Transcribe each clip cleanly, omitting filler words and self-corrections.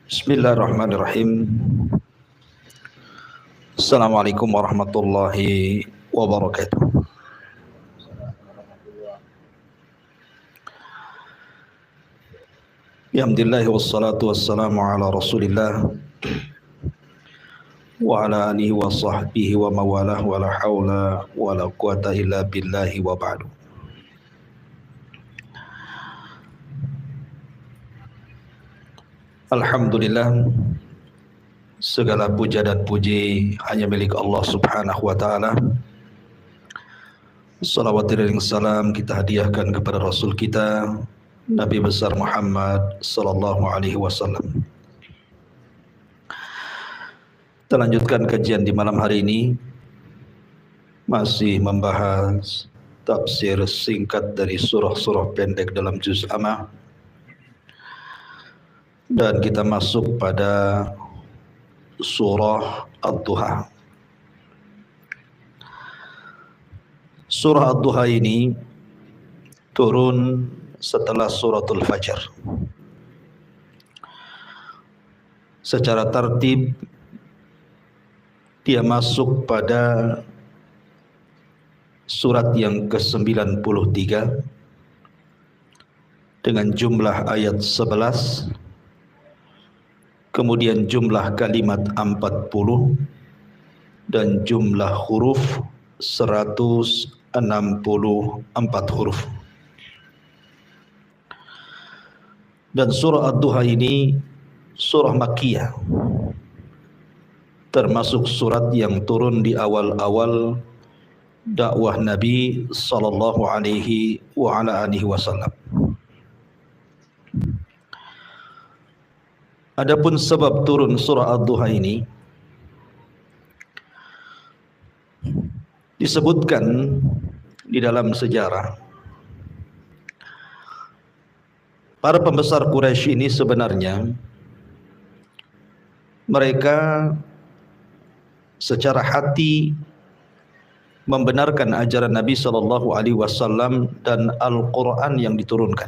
Bismillahirrahmanirrahim. Assalamualaikum warahmatullahi wabarakatuh. Alhamdulillah wassalatu wassalamu ala Rasulillah wa ala alihi wa sahbihi wa mawalah wa la hawla wa la quwata illa billahi wa ba'du. Alhamdulillah, segala puja dan puji hanya milik Allah Subhanahu wa taala. Salawat dan salam kita hadiahkan kepada Rasul kita Nabi besar Muhammad sallallahu alaihi wasallam. Kita lanjutkan kajian di malam hari ini, masih membahas tafsir singkat dari surah-surah pendek dalam juz Amma. Dan kita masuk pada surah Ad-Duha. Surah Ad-Duha ini turun setelah suratul Fajr. Secara tertib dia masuk pada surat yang ke-93 dengan jumlah ayat 11, kemudian jumlah kalimat 40 dan jumlah huruf 164 huruf. Dan surah Ad-Duha ini surah Makkiyah, termasuk surat yang turun di awal-awal dakwah Nabi sallallahu alaihi wa ala alihi wasallam. Adapun sebab turun surah Ad-Duha ini disebutkan di dalam sejarah. Para pembesar Quraisy ini sebenarnya mereka secara hati membenarkan ajaran Nabi sallallahu alaihi wasallam dan Al-Qur'an yang diturunkan.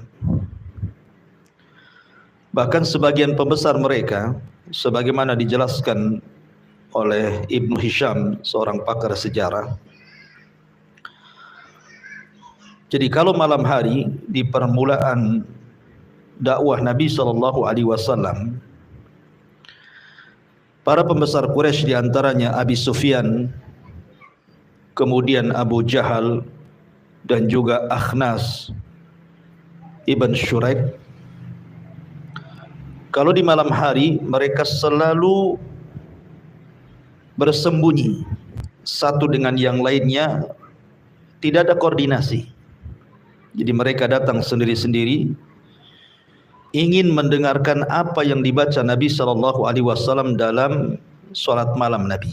Bahkan sebagian pembesar mereka, sebagaimana dijelaskan oleh Ibnu Hisham, seorang pakar sejarah. Jadi kalau malam hari di permulaan dakwah Nabi sallallahu alaihi wasallam, para pembesar Quraisy di antaranya Abi Sufyan, kemudian Abu Jahal dan juga Akhnas Ibn Syuraik, kalau di malam hari mereka selalu bersembunyi satu dengan yang lainnya, tidak ada koordinasi. Jadi mereka datang sendiri-sendiri, ingin mendengarkan apa yang dibaca Nabi sallallahu alaihi wasallam dalam salat malam Nabi.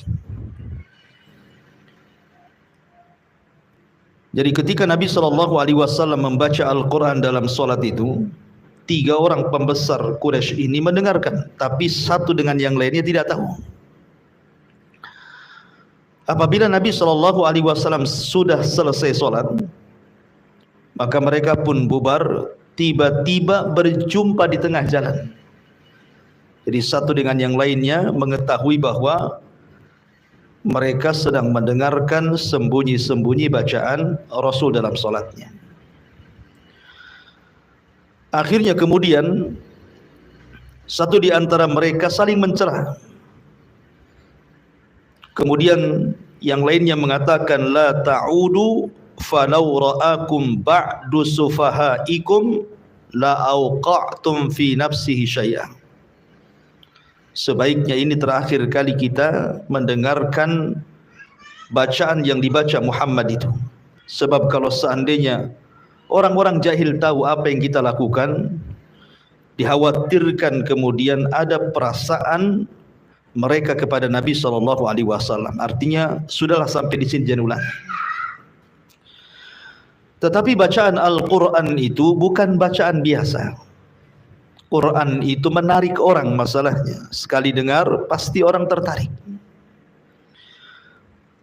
Jadi ketika Nabi sallallahu alaihi wasallam membaca Al-Qur'an dalam salat itu, 3 orang pembesar Quraisy ini mendengarkan, tapi satu dengan yang lainnya tidak tahu. Apabila Nabi sallallahu alaihi wasallam sudah selesai salat, maka mereka pun bubar, tiba-tiba berjumpa di tengah jalan. Jadi satu dengan yang lainnya mengetahui bahwa mereka sedang mendengarkan sembunyi-sembunyi bacaan Rasul dalam salatnya. Akhirnya kemudian satu di antara mereka saling mencela. Kemudian yang lainnya mengatakan, la ta'udu falau ra'akum ba'du sufahaikum la auqa'tum fi nafsihi syai'an. Sebaiknya ini terakhir kali kita mendengarkan bacaan yang dibaca Muhammad itu. Sebab kalau seandainya orang-orang jahil tahu apa yang kita lakukan, dikhawatirkan kemudian ada perasaan mereka kepada Nabi sallallahu alaihi wasallam. Artinya sudahlah sampai di sini jangan ulang. Tetapi bacaan Al-Qur'an itu bukan bacaan biasa. Quran itu menarik orang masalahnya. Sekali dengar pasti orang tertarik.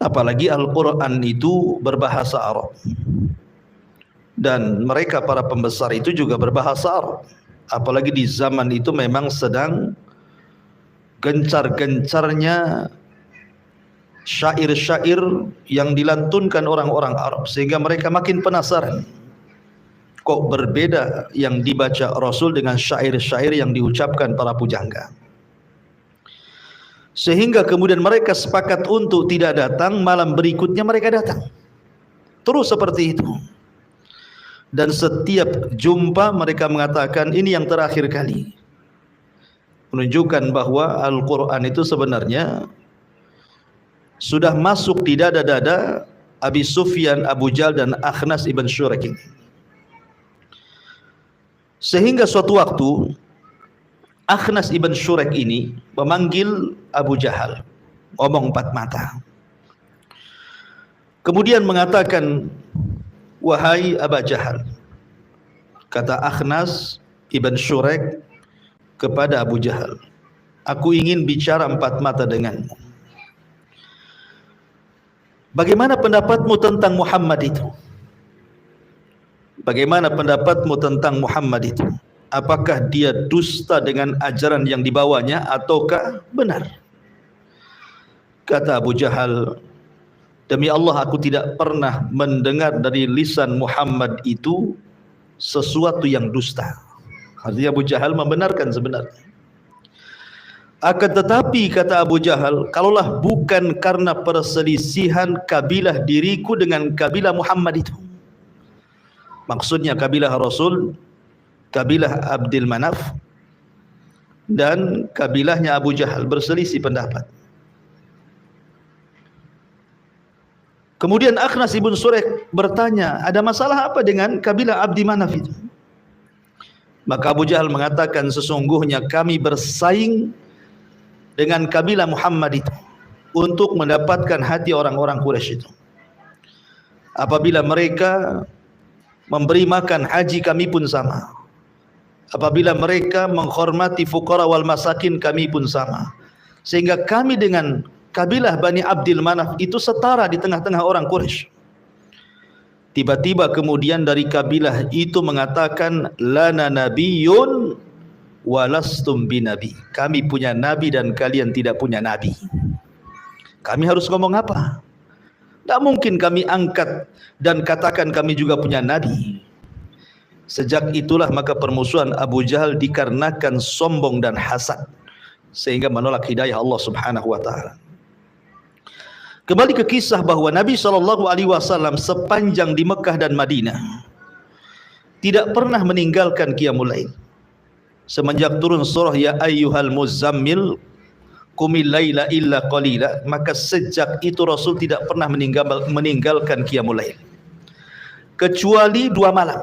Apalagi Al-Qur'an itu berbahasa Arab. Dan mereka para pembesar itu juga berbahasa Arab. Apalagi di zaman itu memang sedang gencar-gencarnya syair-syair yang dilantunkan orang-orang Arab, sehingga mereka makin penasaran, kok berbeda yang dibaca Rasul dengan syair-syair yang diucapkan para pujangga. Sehingga kemudian mereka sepakat untuk tidak datang. Malam berikutnya mereka datang, terus seperti itu. Dan setiap jumpa mereka mengatakan ini yang terakhir kali, menunjukkan bahwa Al-Quran itu sebenarnya sudah masuk di dada-dada Abi Sufyan, Abu Jahal dan Akhnas ibn Syurek ini. Sehingga suatu waktu Akhnas ibn Syurek ini memanggil Abu Jahal, ngomong empat mata, kemudian mengatakan, wahai Abu Jahal, kata Akhnas ibn Syurek kepada Abu Jahal, aku ingin bicara empat mata denganmu. Bagaimana pendapatmu tentang Muhammad itu? Bagaimana pendapatmu tentang Muhammad itu? Apakah dia dusta dengan ajaran yang dibawanya ataukah benar? Kata Abu Jahal, demi Allah aku tidak pernah mendengar dari lisan Muhammad itu sesuatu yang dusta. Artinya Abu Jahal membenarkan sebenarnya. Akan tetapi kata Abu Jahal, kalaulah bukan karena perselisihan kabilah diriku dengan kabilah Muhammad itu, maksudnya kabilah Rasul, kabilah Abdul Manaf dan kabilahnya Abu Jahal berselisih pendapat. Kemudian Akhnas ibn Syurek bertanya, ada masalah apa dengan kabilah Abdi Manaf itu? Maka Abu Jahal mengatakan, sesungguhnya kami bersaing dengan kabilah Muhammad itu untuk mendapatkan hati orang-orang Quraisy itu. Apabila mereka memberi makan haji, kami pun sama. Apabila mereka menghormati fuqara wal masakin, kami pun sama. Sehingga kami dengan kabilah Bani Abdul Manaf itu setara di tengah-tengah orang Quraisy. Tiba-tiba kemudian dari kabilah itu mengatakan, lana nabiyyun walastum binabi, kami punya nabi dan kalian tidak punya nabi. Kami harus ngomong apa? Tak mungkin kami angkat dan katakan kami juga punya nabi. Sejak itulah maka permusuhan Abu Jahal dikarenakan sombong dan hasad, sehingga menolak hidayah Allah Subhanahu wa taala. Kembali ke kisah bahwa Nabi SAW sepanjang di Mekah dan Madinah tidak pernah meninggalkan qiyamul lail. Semenjak turun surah ya ayyuhal muzammil qumil laila illa qalila, maka sejak itu Rasul tidak pernah meninggalkan qiyamul lail kecuali 2 malam.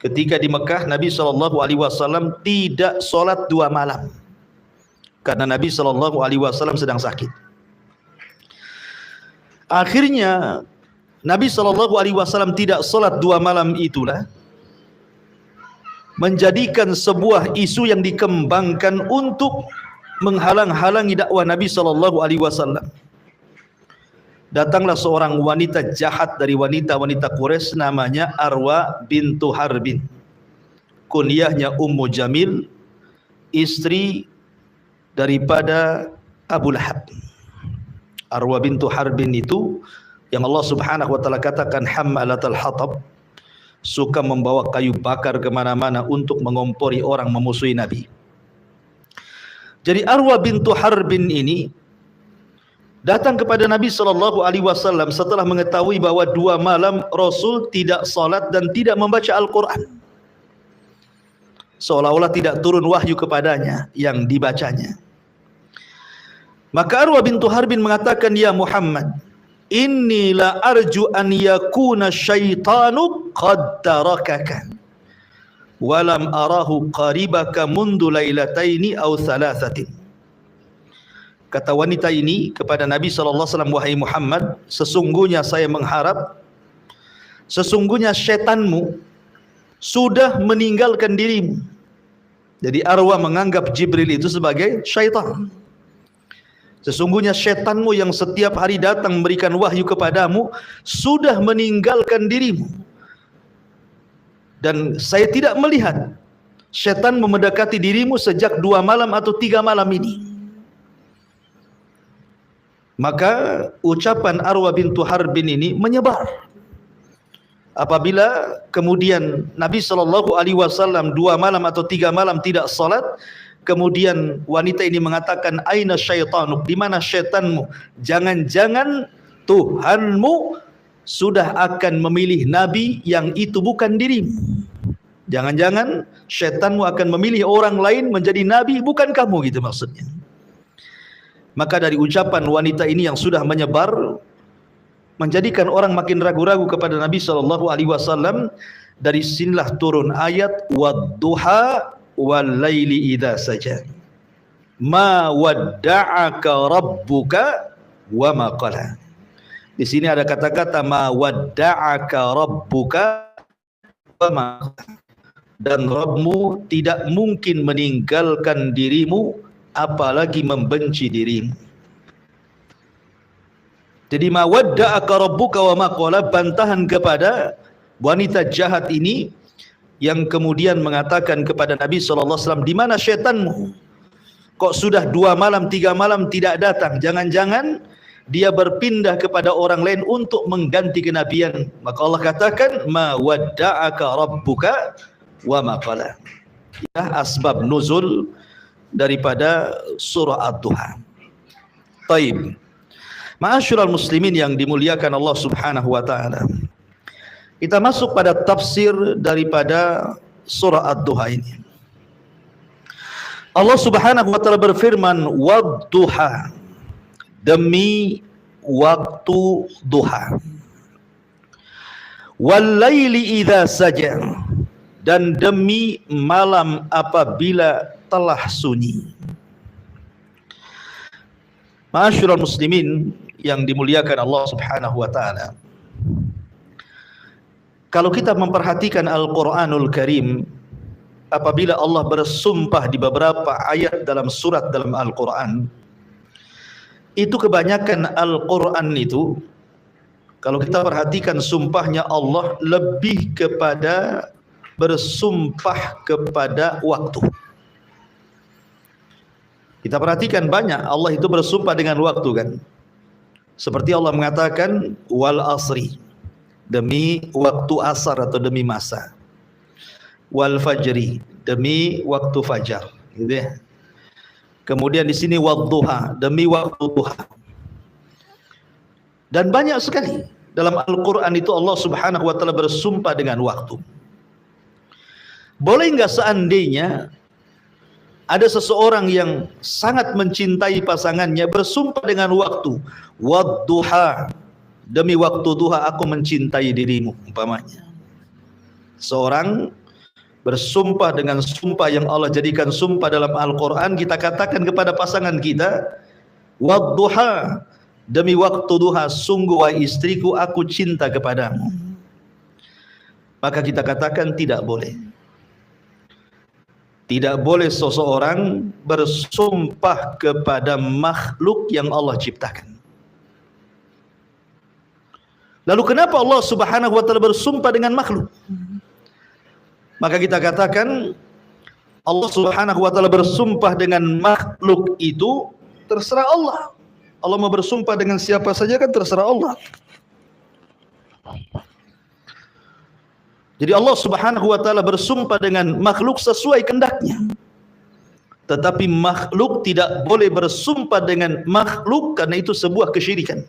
Ketika di Mekah Nabi SAW tidak solat 2 malam karena Nabi SAW sedang sakit. Akhirnya Nabi SAW tidak solat 2 malam itulah menjadikan sebuah isu yang dikembangkan untuk menghalang-halangi dakwah Nabi SAW. Datanglah seorang wanita jahat dari wanita-wanita Quraisy, namanya Arwa bintu Harbin, kunyahnya Ummu Jamil, istri daripada Abu Lahab. Arwa bintu Harbin itu yang Allah Subhanahu wa taala katakan hammalatul hatab, suka membawa kayu bakar kemana-mana untuk mengompori orang memusuhi Nabi. Jadi Arwa bintu Harbin ini datang kepada Nabi SAW setelah mengetahui bahwa 2 malam Rasul tidak salat dan tidak membaca Al-Quran, seolah-olah tidak turun wahyu kepadanya yang dibacanya. Maka Arwa bintu Harbin mengatakan, ya Muhammad, inni la arju an yakuna syaitanu qad tarakaka walam arahu qaribaka mundu lailataini aw thalathatin. Kata wanita ini kepada Nabi SAW, wahai Muhammad, sesungguhnya saya mengharap, sesungguhnya setanmu sudah meninggalkan dirimu. Jadi Arwa menganggap Jibril itu sebagai syaitan. Sesungguhnya setanmu yang setiap hari datang memberikan wahyu kepadamu sudah meninggalkan dirimu. Dan saya tidak melihat Syaitan mendekati dirimu sejak 2 malam atau 3 malam ini. Maka ucapan Arwah bintu Harbin ini menyebar. Apabila kemudian Nabi SAW 2 malam atau 3 malam tidak salat, kemudian wanita ini mengatakan, aina syaitanuk, di mana syaitanmu? Jangan-jangan Tuhanmu sudah akan memilih nabi yang itu bukan dirimu. Jangan-jangan syaitanmu akan memilih orang lain menjadi nabi, bukan kamu, gitu maksudnya. Maka dari ucapan wanita ini yang sudah menyebar, menjadikan orang makin ragu-ragu kepada Nabi SAW. Dari sinilah turun ayat wadduha wal laili idza saja. Ma wadda'aka rabbuka wa ma qala. Di sini ada kata-kata ma wadda'aka rabbuka wa ma qala. Dan Rabbmu tidak mungkin meninggalkan dirimu, apalagi membenci dirimu. Jadi ma wadda'aka rabbuka wa ma qala, bantahan kepada wanita jahat ini yang kemudian mengatakan kepada Nabi SAW, di mana syaitanmu? Kok sudah 2 malam 3 malam tidak datang? Jangan-jangan dia berpindah kepada orang lain untuk mengganti kenabian. Maka Allah katakan ma wadda'aka rabbuka wa ma qala. Ya, asbab nuzul daripada surah Ad-Duha. Taib. Ma'asyiral muslimin yang dimuliakan Allah Subhanahu wa taala. Kita masuk pada tafsir daripada surah Ad-Duha ini. Allah Subhanahu wa taala berfirman, wad-duha, demi waktu duha. Wal laili idza saja, dan demi malam apabila telah sunyi. Ma'asyiral muslimin yang dimuliakan Allah Subhanahu wa taala. Kalau kita memperhatikan Al-Qur'anul Karim, apabila Allah bersumpah di beberapa ayat dalam surat dalam Al-Qur'an, itu kebanyakan Al-Qur'an itu, kalau kita perhatikan sumpahnya Allah lebih kepada bersumpah kepada waktu. Kita perhatikan banyak Allah itu bersumpah dengan waktu, kan? Seperti Allah mengatakan wal asri, demi waktu asar atau demi masa. Wal fajri, demi waktu fajar, gitu ya. Kemudian di sini wadduha, demi waktu duha. Dan banyak sekali dalam Al-Qur'an itu Allah Subhanahu wa taala bersumpah dengan waktu. Boleh enggak seandainya ada seseorang yang sangat mencintai pasangannya bersumpah dengan waktu, wadduha, demi waktu duha aku mencintai dirimu, umpamanya. Seorang bersumpah dengan sumpah yang Allah jadikan sumpah dalam Al-Quran, kita katakan kepada pasangan kita, wadduha, demi waktu duha, sungguh wahai istriku aku cinta kepadamu. Maka kita katakan tidak boleh. Tidak boleh seseorang bersumpah kepada makhluk yang Allah ciptakan. Lalu kenapa Allah Subhanahu wa taala bersumpah dengan makhluk? Maka kita katakan Allah Subhanahu wa taala bersumpah dengan makhluk itu terserah Allah. Allah mau bersumpah dengan siapa saja kan terserah Allah. Jadi Allah Subhanahu wa taala bersumpah dengan makhluk sesuai kehendaknya. Tetapi makhluk tidak boleh bersumpah dengan makhluk, karena itu sebuah kesyirikan.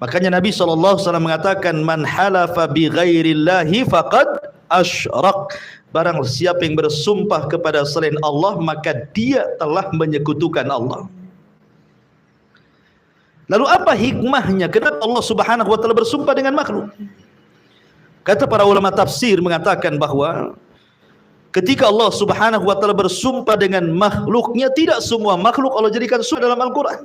Makanya Nabi SAW mengatakan man halafa bi ghairillahi faqad asyrak. Barang siapa yang bersumpah kepada selain Allah, maka dia telah menyekutukan Allah. Lalu apa hikmahnya? Kenapa Allah Subhanahu wa taala bersumpah dengan makhluk? Kata para ulama tafsir mengatakan bahwa ketika Allah Subhanahu wa taala bersumpah dengan makhluknya, tidak semua makhluk Allah jadikan sumpah dalam Al-Qur'an.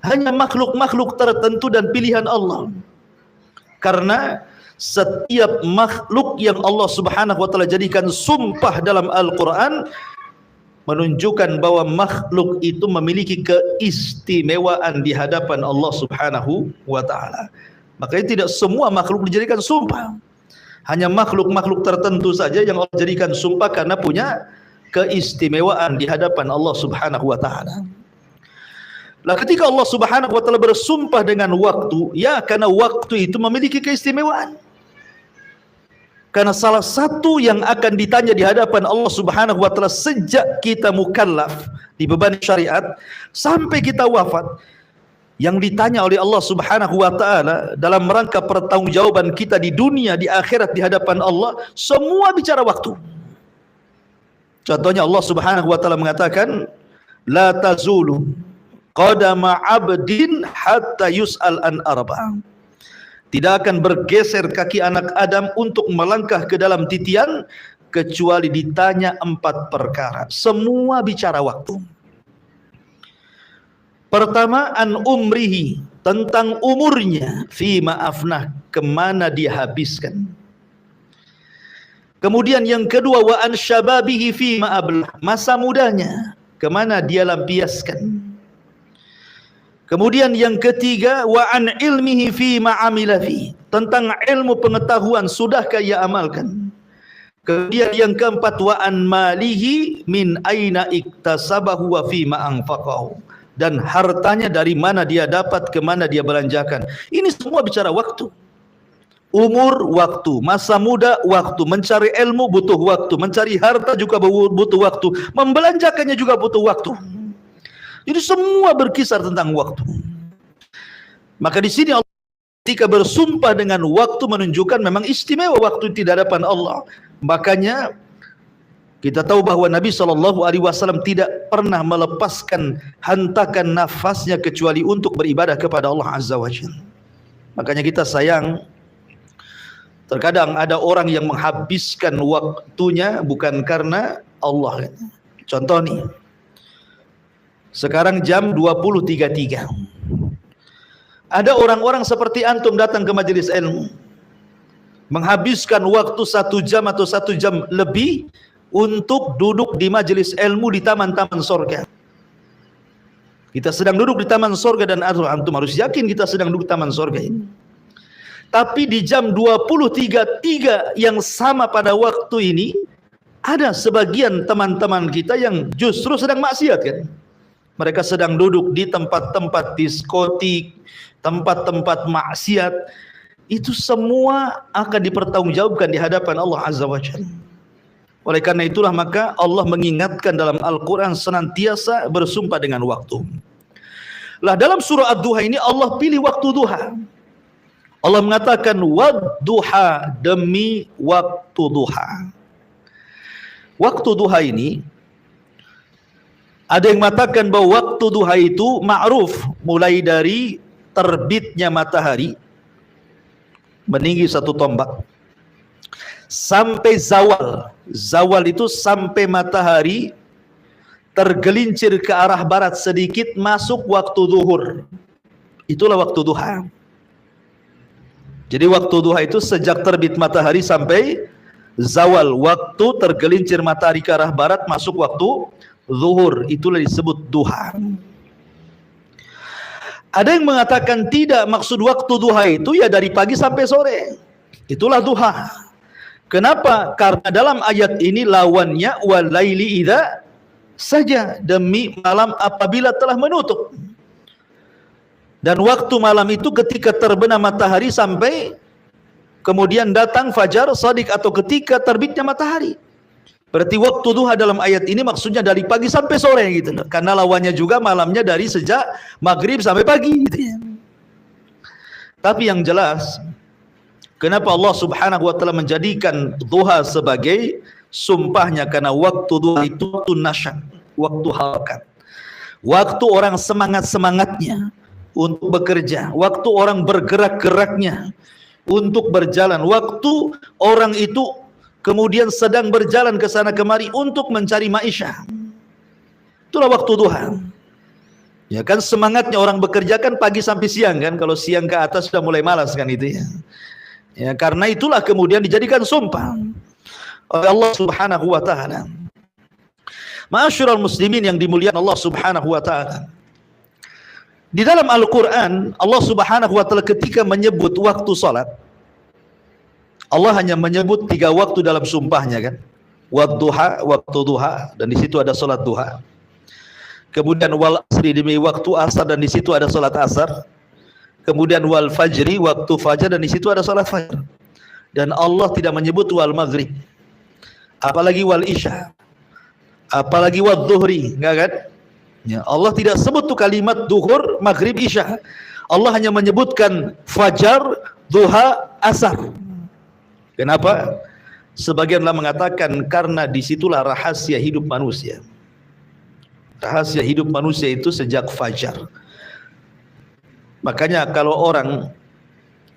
Hanya makhluk-makhluk tertentu dan pilihan Allah. Karena setiap makhluk yang Allah Subhanahu wa taala jadikan sumpah dalam Al-Qur'an menunjukkan bahwa makhluk itu memiliki keistimewaan di hadapan Allah Subhanahu wa taala. Makanya tidak semua makhluk dijadikan sumpah. Hanya makhluk-makhluk tertentu saja yang Allah jadikan sumpah karena punya keistimewaan di hadapan Allah Subhanahu wa taala. Lah ketika Allah Subhanahu wa taala bersumpah dengan waktu, ya karena waktu itu memiliki keistimewaan. Karena salah satu yang akan ditanya di hadapan Allah Subhanahu wa taala sejak kita mukallaf, dibebani syariat sampai kita wafat, yang ditanya oleh Allah Subhanahu wa taala dalam rangka pertanggungjawaban kita di dunia, di akhirat, di hadapan Allah, semua bicara waktu. Contohnya Allah Subhanahu wa taala mengatakan, la tazulu qadama 'abdin hatta yus'al an arba'. Tidak akan bergeser kaki anak Adam untuk melangkah ke dalam titian kecuali ditanya 4 perkara. Semua bicara waktu. Pertama, an umrihi, tentang umurnya, fi ma'afnah, kemana dia habiskan. Kemudian yang kedua, wa an syababihi fi ma'ablah, masa mudanya, kemana dia lampiaskan. Kemudian yang ketiga, wa an ilmihi fi ma'amila fi, tentang ilmu pengetahuan, sudahkah ia amalkan. Kemudian yang keempat, wa an malihi min aina iktasabahu wa fi ma'anfaqahu, dan hartanya dari mana dia dapat, ke mana dia belanjakan. Ini semua bicara waktu. Umur, waktu. Masa muda, waktu. Mencari ilmu butuh waktu. Mencari harta juga butuh waktu. Membelanjakannya juga butuh waktu. Jadi semua berkisar tentang waktu. Maka di sini Allah ketika bersumpah dengan waktu menunjukkan memang istimewa waktu di hadapan Allah. Makanya kita tahu bahwa Nabi SAW tidak pernah melepaskan hentakan nafasnya kecuali untuk beribadah kepada Allah Azza wa Jalla. Makanya kita sayang, terkadang ada orang yang menghabiskan waktunya bukan karena Allah. Contoh nih, sekarang jam 20.33. Ada orang-orang seperti antum datang ke majelis ilmu, menghabiskan waktu 1 jam atau 1 jam lebih untuk duduk di majelis ilmu di taman-taman sorga. Kita sedang duduk di taman sorga dan antum harus yakin kita sedang duduk di taman sorga ini. Tapi di jam 20.33 yang sama pada waktu ini, ada sebagian teman-teman kita yang justru sedang maksiat kan. Mereka sedang duduk di tempat-tempat diskotik, tempat-tempat maksiat. Itu semua akan dipertanggungjawabkan di hadapan Allah Azza wa Jalla. Oleh karena itulah maka Allah mengingatkan dalam Al-Quran senantiasa bersumpah dengan waktu. Lah dalam surah Ad-Duha ini Allah pilih waktu duha. Allah mengatakan wad-duha, demi waktu duha. Waktu duha ini ada yang mengatakan bahwa waktu duha itu ma'ruf mulai dari terbitnya matahari meninggi 1 tombak sampai zawal. Zawal itu sampai matahari tergelincir ke arah barat sedikit, masuk waktu zuhur. Itulah waktu duha. Jadi waktu duha itu sejak terbit matahari sampai zawal, waktu tergelincir matahari ke arah barat masuk waktu zuhur. Itulah disebut duha. Ada yang mengatakan tidak, maksud waktu duha itu ya dari pagi sampai sore. Itulah duha. Kenapa? Karena dalam ayat ini lawannya walaili idza saja, demi malam apabila telah menutup. Dan waktu malam itu ketika terbenam matahari sampai kemudian datang fajar shadiq atau ketika terbitnya matahari. Berarti waktu duha dalam ayat ini maksudnya dari pagi sampai sore gitu loh. Karena lawannya juga malamnya dari sejak maghrib sampai pagi gitu ya. Tapi yang jelas, kenapa Allah Subhanahu wa taala menjadikan duha sebagai sumpahnya? Karena waktu duha itu waktu nasyat, waktu harakat. Waktu orang semangat-semangatnya untuk bekerja, waktu orang bergerak-geraknya untuk berjalan, waktu orang itu kemudian sedang berjalan ke sana kemari untuk mencari maisha. Itulah waktu duha. Ya kan, semangatnya orang bekerja kan pagi sampai siang kan, kalau siang ke atas sudah mulai malas kan itu ya. Ya, karena itulah kemudian dijadikan sumpah oleh Allah Subhanahu wa taala. Ma'asyiral muslimin yang dimuliakan Allah Subhanahu wa taala. Di dalam Al-Qur'an Allah Subhanahu wa taala ketika menyebut waktu salat, Allah hanya menyebut 3 waktu dalam sumpahnya kan. Wadduha, waktu duha, dan di situ ada salat duha. Kemudian wal asri, demi waktu asar, dan di situ ada salat asar. Kemudian wal fajri, waktu fajar, dan di situ ada salat fajar. Dan Allah tidak menyebut wal maghrib, apalagi wal isya, apalagi wal dhuhri, enggak kan? Ya, Allah tidak sebut tuh kalimat duhur, maghrib, isya. Allah hanya menyebutkan fajar, duha, asar. Kenapa? Sebagianlah mengatakan karena disitulah rahasia hidup manusia. Rahasia hidup manusia itu sejak fajar. Makanya kalau orang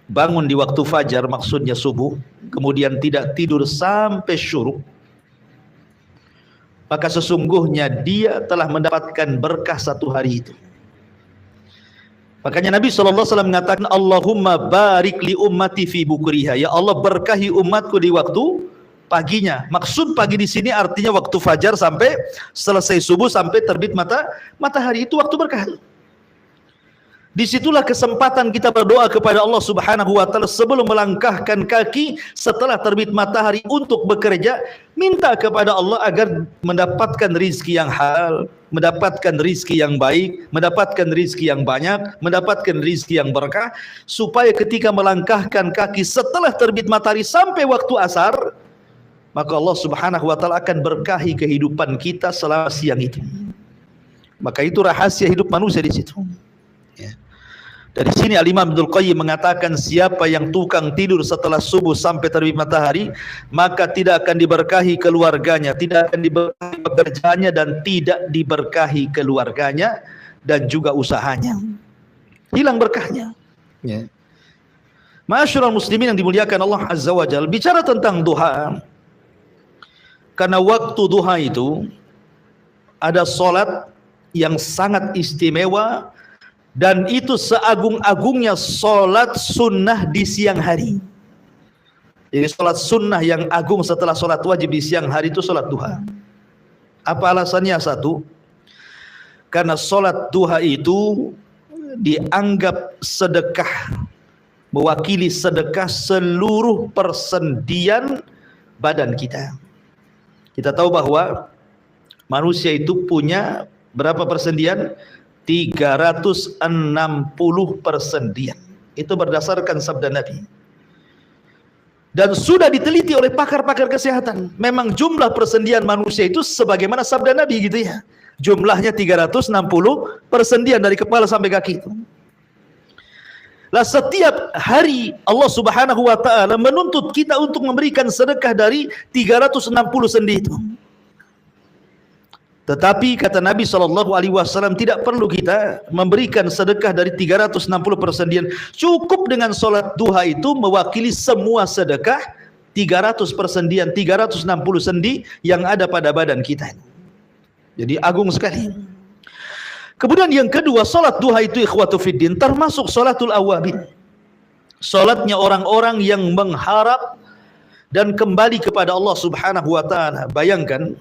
bangun di waktu fajar, maksudnya subuh, kemudian tidak tidur sampai syuruk, maka sesungguhnya dia telah mendapatkan berkah satu hari itu. Makanya Nabi SAW mengatakan, Allahumma barik li ummati fi bukriha. Ya Allah, berkahi umatku di waktu paginya. Maksud pagi di sini artinya waktu fajar sampai selesai subuh, sampai terbit matahari, itu waktu berkah. Disitulah kesempatan kita berdoa kepada Allah Subhanahu wa Ta'ala sebelum melangkahkan kaki setelah terbit matahari untuk bekerja. Minta kepada Allah agar mendapatkan rizki yang halal, mendapatkan rizki yang baik, mendapatkan rizki yang banyak, mendapatkan rizki yang berkah, supaya ketika melangkahkan kaki setelah terbit matahari sampai waktu asar, maka Allah Subhanahu wa Ta'ala akan berkahi kehidupan kita selama siang itu. Maka itu rahasia hidup manusia di situ. Ya. Dari sini Al-Imam Ibnul Qayyim mengatakan, siapa yang tukang tidur setelah subuh sampai terbit matahari, maka tidak akan diberkahi keluarganya, tidak akan diberkahi pekerjaannya, dan tidak diberkahi keluarganya dan juga usahanya. Hilang berkahnya. Ya. Ma'asyiral muslimin yang dimuliakan Allah Azza wa Jalla, bicara tentang duha, karena waktu duha itu ada solat yang sangat istimewa, dan itu seagung-agungnya solat sunnah di siang hari. Jadi solat sunnah yang agung setelah solat wajib di siang hari itu solat duha. Apa alasannya? Satu, karena solat duha itu dianggap sedekah, mewakili sedekah seluruh persendian badan kita. Kita tahu bahwa manusia itu punya berapa persendian? 360 persendian. Itu berdasarkan sabda Nabi. Dan sudah diteliti oleh pakar-pakar kesehatan. Memang jumlah persendian manusia itu sebagaimana sabda Nabi gitu ya. Jumlahnya 360 persendian dari kepala sampai kaki itu. Lah setiap hari Allah Subhanahu wa Ta'ala menuntut kita untuk memberikan sedekah dari 360 sendi itu. Tetapi kata Nabi SAW, tidak perlu kita memberikan sedekah dari 360 persendian. Cukup dengan solat duha itu mewakili semua sedekah 300 persendian, 360 sendi yang ada pada badan kita. Jadi agung sekali. Kemudian yang kedua, solat duha itu ikhwatu fiddin termasuk solatul awabin. Solatnya orang-orang yang mengharap dan kembali kepada Allah Subhanahu wa Ta'ala. Bayangkan,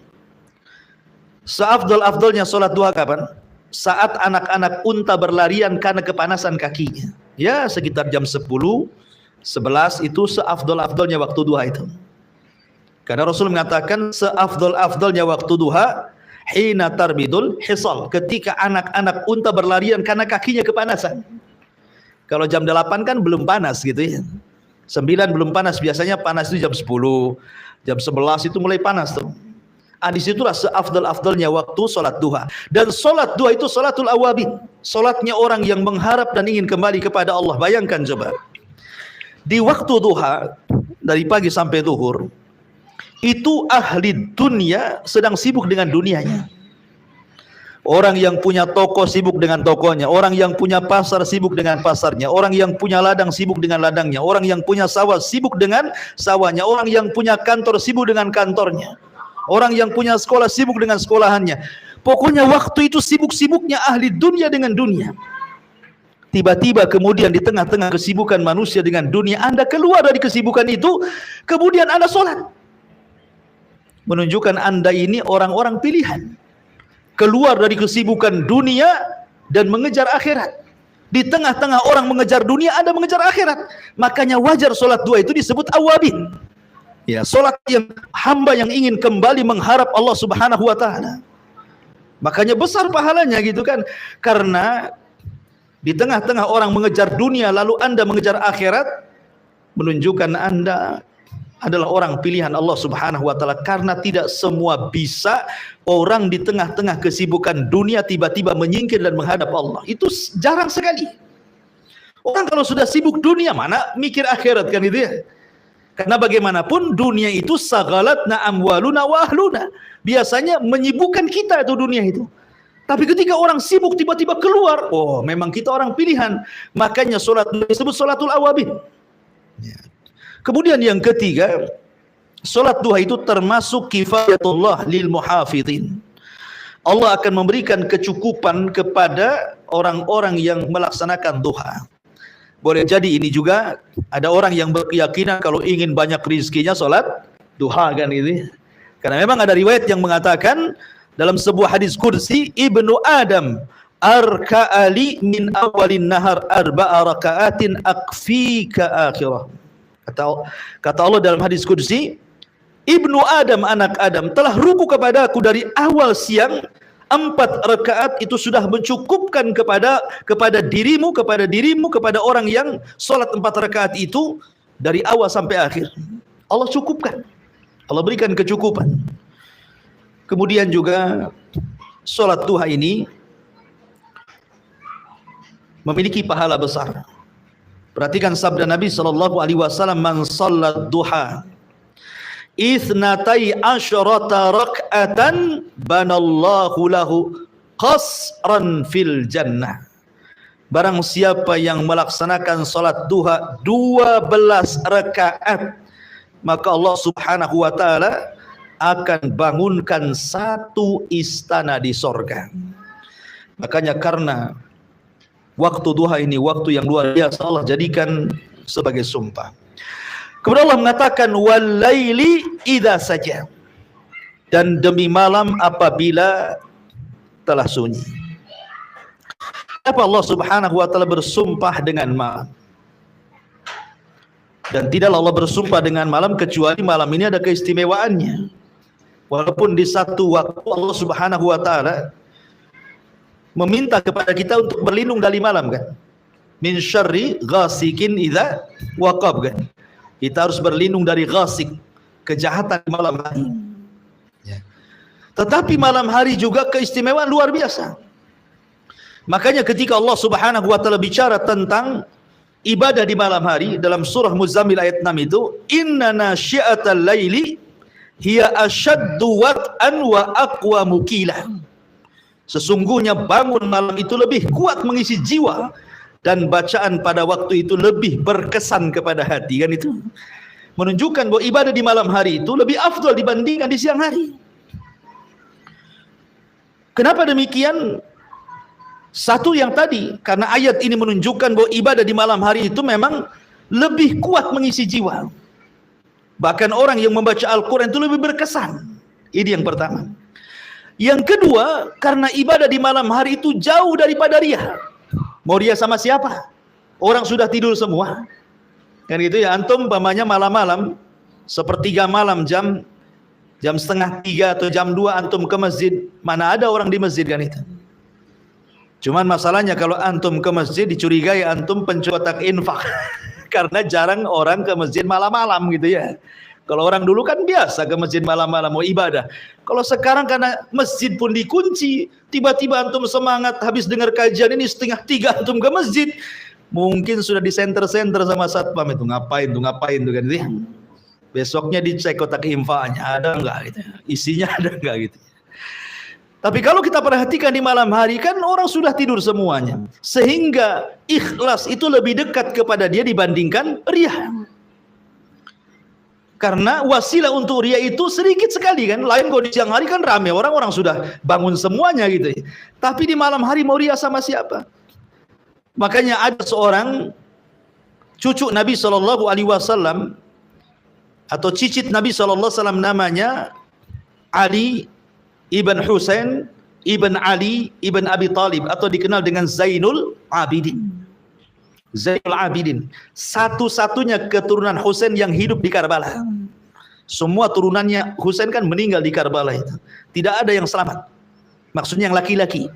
seafdal-afdalnya solat duha kapan? Saat anak-anak unta berlarian karena kepanasan kakinya. Ya sekitar jam 10, 11 itu seafdal-afdalnya waktu duha itu. Karena Rasul mengatakan seafdal-afdalnya waktu duha hina tarbidul hisal, ketika anak-anak unta berlarian karena kakinya kepanasan. Kalau jam 8 kan belum panas gitu ya. 9 belum panas, biasanya panas itu jam 10, jam 11 itu mulai panas tuh. Disitulah seafdal-afdalnya waktu solat duha. Dan solat duha itu solatul awabin, solatnya orang yang mengharap dan ingin kembali kepada Allah. Bayangkan coba, di waktu duha dari pagi sampai zuhur itu ahli dunia sedang sibuk dengan dunianya. Orang yang punya toko sibuk dengan tokonya, orang yang punya pasar sibuk dengan pasarnya, orang yang punya ladang sibuk dengan ladangnya, orang yang punya sawah sibuk dengan sawahnya, orang yang punya kantor sibuk dengan kantornya, orang yang punya sekolah sibuk dengan sekolahannya. Pokoknya waktu itu sibuk-sibuknya ahli dunia dengan dunia. Tiba-tiba kemudian di tengah-tengah kesibukan manusia dengan dunia, Anda keluar dari kesibukan itu, kemudian Anda sholat. Menunjukkan Anda ini orang-orang pilihan. Keluar dari kesibukan dunia dan mengejar akhirat. Di tengah-tengah orang mengejar dunia, Anda mengejar akhirat. Makanya wajar solat duha itu disebut awabin. Ya, solat yang hamba yang ingin kembali mengharap Allah Subhanahu wa taala. Makanya besar pahalanya gitu kan. Karena di tengah-tengah orang mengejar dunia lalu Anda mengejar akhirat, menunjukkan Anda adalah orang pilihan Allah Subhanahu wa taala, karena tidak semua bisa orang di tengah-tengah kesibukan dunia tiba-tiba menyingkir dan menghadap Allah. Itu jarang sekali. Orang kalau sudah sibuk dunia mana mikir akhirat kan itu ya. Karena bagaimanapun dunia itu sagalatna amwaluna wa ahluna. Biasanya menyibukkan kita itu dunia itu. Tapi ketika orang sibuk tiba-tiba keluar, oh memang kita orang pilihan. Makanya salat disebut salatul awabin. Ya. Kemudian yang ketiga, salat duha itu termasuk kifayatullah lil muhafidin. Allah akan memberikan kecukupan kepada orang-orang yang melaksanakan duha. Boleh jadi ini juga ada orang yang berkeyakinan kalau ingin banyak rizkinya salat duha kan ini. Karena memang ada riwayat yang mengatakan dalam sebuah hadis kursi, Ibnu Adam arka'ali min awalin nahar arba'a raka'atin akfika akhirah. Kata Allah dalam hadis qudsi, Ibnu Adam, anak Adam, telah ruku kepadaku dari awal siang, 4 rakaat itu sudah mencukupkan kepada dirimu, kepada orang yang sholat 4 rakaat itu dari awal sampai akhir. Allah cukupkan, Allah berikan kecukupan. Kemudian juga sholat duha ini memiliki pahala besar. Perhatikan sabda Nabi SAW, man sallat duha ithnatai asyrata rak'atan banallahu lahu qasran fil jannah. Barang siapa yang melaksanakan salat duha 12 rakaat, maka Allah Subhanahu wa taala akan bangunkan satu istana di sorga. Makanya karena waktu duha ini waktu yang luar biasa, Allah jadikan sebagai sumpah. Kemudian Allah mengatakan walaili idza saja, dan demi malam apabila telah sunyi. Kenapa Allah Subhanahu wa taala bersumpah dengan malam? Dan tidaklah Allah bersumpah dengan malam kecuali malam ini ada keistimewaannya. Walaupun di satu waktu Allah Subhanahu wa taala meminta kepada kita untuk berlindung dari malam kan. Min syarri ghasikin idza waqab kan. Kita harus berlindung dari ghasik, kejahatan di malam hari. Ya. Tetapi malam hari juga keistimewaan luar biasa. Makanya ketika Allah Subhanahu wa taala bicara tentang ibadah di malam hari dalam surah Muzammil ayat 6 itu, inna nasyi'atal laili hiya asyaddu wat'an wa aqwamu qila. Sesungguhnya bangun malam itu lebih kuat mengisi jiwa, dan bacaan pada waktu itu lebih berkesan kepada hati kan. Itu menunjukkan bahwa ibadah di malam hari itu lebih afdal dibandingkan di siang hari. Kenapa demikian? Satu yang tadi, karena ayat ini menunjukkan bahwa ibadah di malam hari itu memang lebih kuat mengisi jiwa. Bahkan orang yang membaca Al-Quran itu lebih berkesan. Ini yang pertama. Yang kedua, karena ibadah di malam hari itu jauh daripada riya. Mau riya sama siapa? Orang sudah tidur semua. Kan gitu ya, antum umpamanya malam-malam, sepertiga malam, jam 2:30 atau jam 2 antum ke masjid, mana ada orang di masjid kan itu. Cuman masalahnya kalau antum ke masjid dicurigai antum pencotak infak. Karena jarang orang ke masjid malam-malam gitu ya. Kalau orang dulu kan biasa ke masjid malam-malam mau ibadah. Kalau sekarang karena masjid pun dikunci, tiba-tiba antum semangat habis dengar kajian ini 2:30 antum ke masjid, mungkin sudah di senter-senter sama satpam itu, ngapain tuh kan gitu ya. Besoknya dicek kotak infaknya ada enggak gitu, isinya ada enggak gitu. Tapi kalau kita perhatikan di malam hari kan orang sudah tidur semuanya, sehingga ikhlas itu lebih dekat kepada dia dibandingkan riya. Karena wasilah untuk riya itu sedikit sekali kan. Lain kalau di siang hari kan ramai orang sudah bangun semuanya gitu. Tapi di malam hari mau riya sama siapa? Makanya ada seorang cucu Nabi SAW atau cicit Nabi SAW, namanya Ali ibn Husain ibn Ali ibn Abi Talib, atau dikenal dengan Zainul Abidin. Zainul Abidin, satu-satunya keturunan Husain yang hidup di Karbala. Semua turunannya Husain kan meninggal di Karbala itu. Tidak ada yang selamat. Maksudnya yang laki-laki.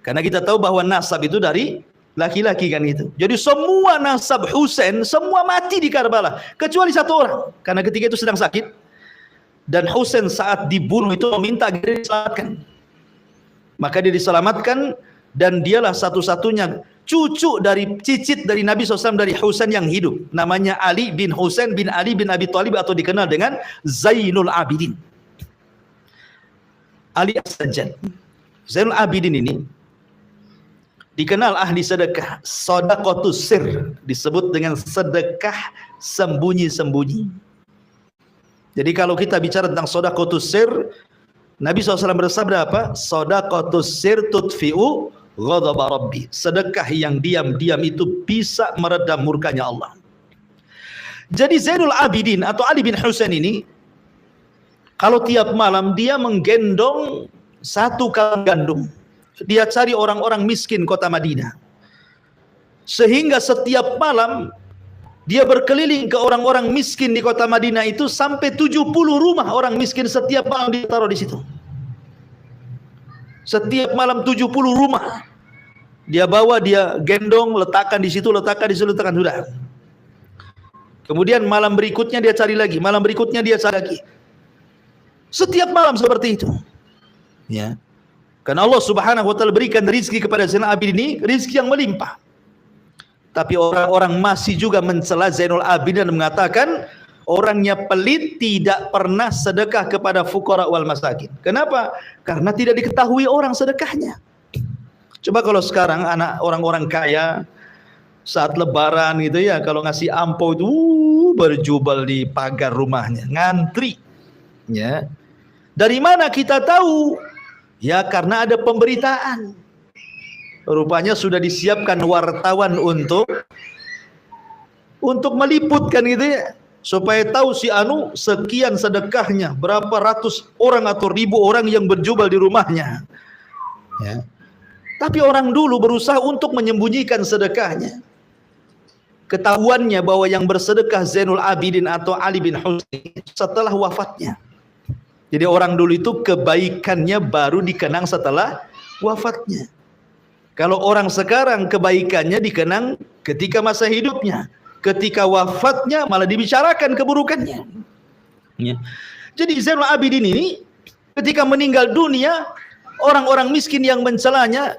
Karena kita tahu bahwa nasab itu dari laki-laki kan itu. Jadi semua nasab Husain semua mati di Karbala kecuali satu orang. Karena ketika itu sedang sakit dan Husain saat dibunuh itu meminta agar diselamatkan. Maka dia diselamatkan dan dialah satu-satunya cucu dari cicit dari Nabi SAW dari Husain yang hidup. Namanya Ali bin Husain bin Ali bin Abi Thalib atau dikenal dengan Zainul Abidin. Ali As-Sajjad. Zainul Abidin ini dikenal ahli sedekah, sedaqatus sir, disebut dengan sedekah sembunyi-sembunyi. Jadi kalau kita bicara tentang sedaqatus sir, Nabi SAW bersabda apa? Sedaqatus sir tudfi'u ghadab rabbi. Sedekah yang diam-diam itu bisa meredam murkanya Allah. Jadi Zainul Abidin atau Ali bin Husain ini kalau tiap malam dia menggendong 1 kaleng gandum. Dia cari orang-orang miskin kota Madinah. Sehingga setiap malam dia berkeliling ke orang-orang miskin di kota Madinah itu sampai 70 rumah orang miskin setiap malam dia taruh di situ. Setiap malam 70 rumah dia bawa, dia gendong, letakkan di situ, letakkan di situ, letakkan sudah. Kemudian malam berikutnya dia cari lagi, malam berikutnya dia cari lagi. Setiap malam seperti itu. Ya. Karena Allah Subhanahu wa taala berikan rezeki kepada Zainul Abidin ini, rezeki yang melimpah. Tapi orang-orang masih juga mencela Zainul Abidin dan mengatakan orangnya pelit, tidak pernah sedekah kepada fuqara wal masakin. Kenapa? Karena tidak diketahui orang sedekahnya. Coba kalau sekarang anak orang-orang kaya saat lebaran gitu ya, kalau ngasih ampau itu berjubel di pagar rumahnya, ngantri. Ya. Dari mana kita tahu? Ya karena ada pemberitaan. Rupanya sudah disiapkan wartawan untuk meliputkan gitu ya, supaya tahu si anu sekian sedekahnya, berapa ratus orang atau ribu orang yang berjubel di rumahnya. Ya. Tapi orang dulu berusaha untuk menyembunyikan sedekahnya. Ketahuannya bahwa yang bersedekah Zainul Abidin atau Ali bin Husain setelah wafatnya. Jadi orang dulu itu kebaikannya baru dikenang setelah wafatnya. Kalau orang sekarang kebaikannya dikenang ketika masa hidupnya. Ketika wafatnya malah dibicarakan keburukannya. Ya. Jadi Zainul Abidin ini ketika meninggal dunia, orang-orang miskin yang mencelanya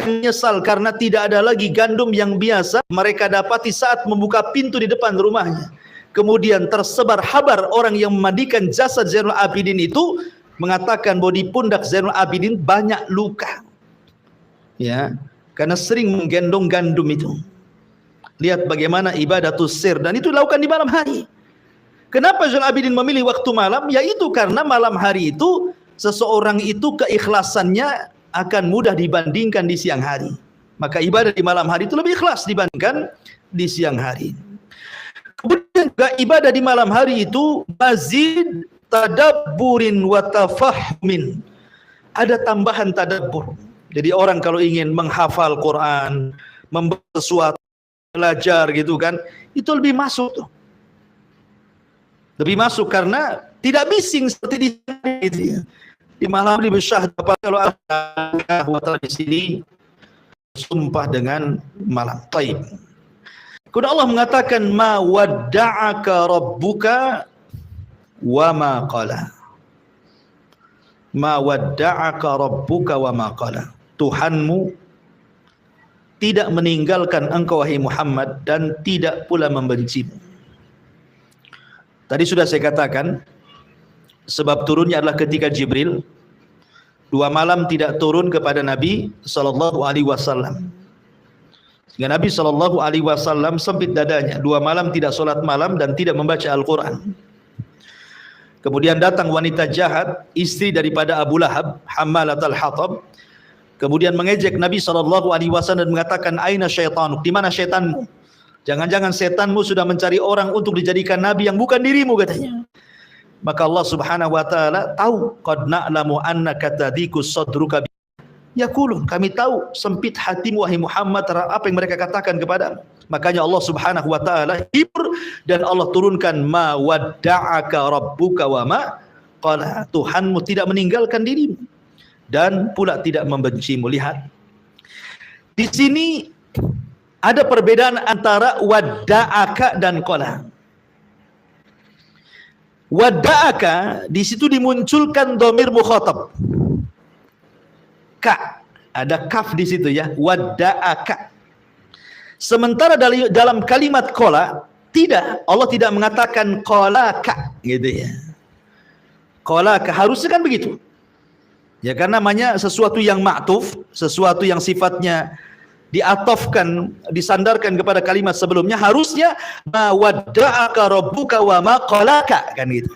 menyesal karena tidak ada lagi gandum yang biasa mereka dapati saat membuka pintu di depan rumahnya. Kemudian tersebar kabar orang yang memandikan jasad Zainul Abidin itu mengatakan bahwa di pundak Zainul Abidin banyak luka. Ya, karena sering menggendong gandum itu. Lihat bagaimana ibadatus sir, dan itu dilakukan di malam hari. Kenapa Zainul Abidin memilih waktu malam? Yaitu karena malam hari itu seseorang itu keikhlasannya akan mudah dibandingkan di siang hari. Maka ibadah di malam hari itu lebih ikhlas dibandingkan di siang hari. Kemudian juga ibadah di malam hari itu mazid tadabburin wa tafahmin. Ada tambahan tadabbur. Jadi orang kalau ingin menghafal Quran, membaca sesuatu, belajar gitu kan, itu lebih masuk tuh. Lebih masuk karena tidak bising seperti di sini gitu ya. Di malam lebih syahdu, kalau ada di sini sumpah dengan malam. Taib. Kemudian Allah mengatakan ma wadda'aka rabbuka wa ma qala. Ma wadda'aka rabbuka wa ma qala. Tuhanmu tidak meninggalkan engkau wahai Muhammad dan tidak pula membencimu. Tadi sudah saya katakan sebab turunnya adalah ketika Jibril 2 malam tidak turun kepada Nabi sallallahu alaihi wasallam. Sehingga Nabi sallallahu alaihi wasallam sempit dadanya, 2 malam tidak salat malam dan tidak membaca Al-Qur'an. Kemudian datang wanita jahat, istri daripada Abu Lahab, Hammalatul Hatab. Kemudian mengejek Nabi sallallahu alaihi wasallam dan mengatakan aina syaitanuk, di mana syaitanmu? Jangan-jangan setanmu sudah mencari orang untuk dijadikan nabi yang bukan dirimu, katanya. Maka Allah Subhanahu wa taala tahu qad na'lamu annaka tadiku sadruka. yaqulun, kami tahu sempit hatimu wahai Muhammad terhadap apa yang mereka katakan kepadamu. Makanya Allah Subhanahu wa taala hibur dan Allah turunkan ma wadda'aka rabbuka wa ma qala. Tuhanmu tidak meninggalkan dirimu dan pula tidak membencimu. Lihat. Di sini ada perbedaan antara wadda'aka dan qala. Wadda'aka di situ dimunculkan dhamir mukhatab. Ka, ada kaf di situ ya, wadda'aka. Sementara dalam kalimat qala tidak, Allah tidak mengatakan qalaka gitu ya. Qalaka harusnya kan begitu. Ya kan namanya sesuatu yang ma'tuf, sesuatu yang sifatnya diatofkan, disandarkan kepada kalimat sebelumnya, harusnya ma wadda'aka rabbuka wa ma qalaka kan gitu.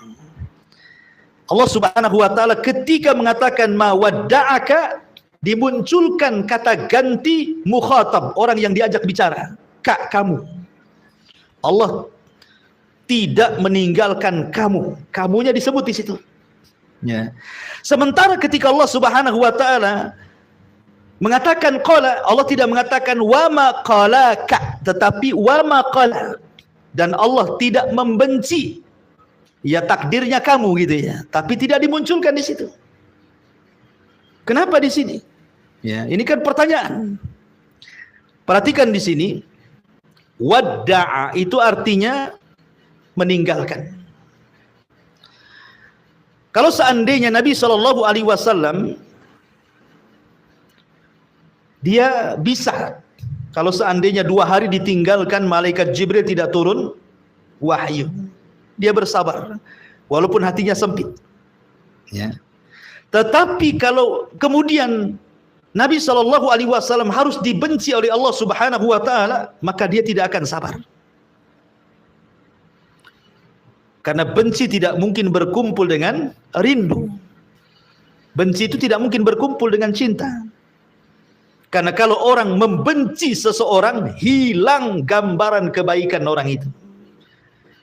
Allah Subhanahu wa taala ketika mengatakan ma wadda'aka dimunculkan kata ganti mukhatab, orang yang diajak bicara, kak kamu. Allah tidak meninggalkan kamu, kamunya disebut di situ. Ya. Sementara ketika Allah Subhanahu wa taala mengatakan qala, Allah tidak mengatakan wa ma qalaka, tetapi wa ma qala. Dan Allah tidak membenci ya takdirnya kamu gitu ya, tapi tidak dimunculkan di situ. Kenapa di sini? Ya, ini kan pertanyaan. Perhatikan di sini, wadda'a itu artinya meninggalkan. Kalau seandainya Nabi Shallallahu Alaihi Wasallam dia bisa, kalau seandainya 2 hari ditinggalkan malaikat Jibril tidak turun wahyu, dia bersabar walaupun hatinya sempit. Ya. Tetapi kalau kemudian Nabi Shallallahu Alaihi Wasallam harus dibenci oleh Allah Subhanahu Wa Taala, maka dia tidak akan sabar. Karena benci tidak mungkin berkumpul dengan rindu. Benci itu tidak mungkin berkumpul dengan cinta. Karena kalau orang membenci seseorang, hilang gambaran kebaikan orang itu.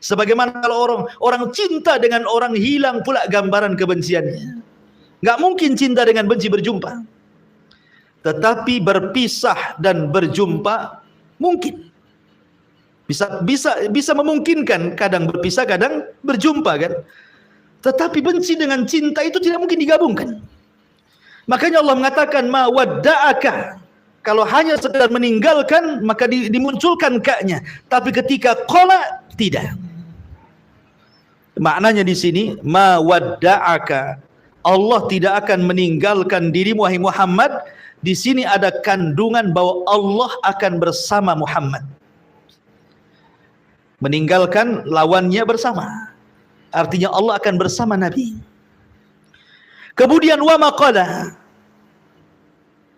Sebagaimana kalau orang cinta dengan orang, hilang pula gambaran kebenciannya. Nggak mungkin cinta dengan benci berjumpa. Tetapi berpisah dan berjumpa mungkin. Bisa memungkinkan, kadang berpisah, kadang berjumpa kan. Tetapi benci dengan cinta itu tidak mungkin digabungkan. Makanya Allah mengatakan ma wadda'aka. Kalau hanya sekedar meninggalkan maka dimunculkan ka-nya. Tapi ketika qala tidak. Maknanya di sini ma wadda'aka. Allah tidak akan meninggalkan dirimu wahai Muhammad. Di sini ada kandungan bahwa Allah akan bersama Muhammad. Meninggalkan lawannya bersama. Artinya Allah akan bersama Nabi. Kemudian wa maqala,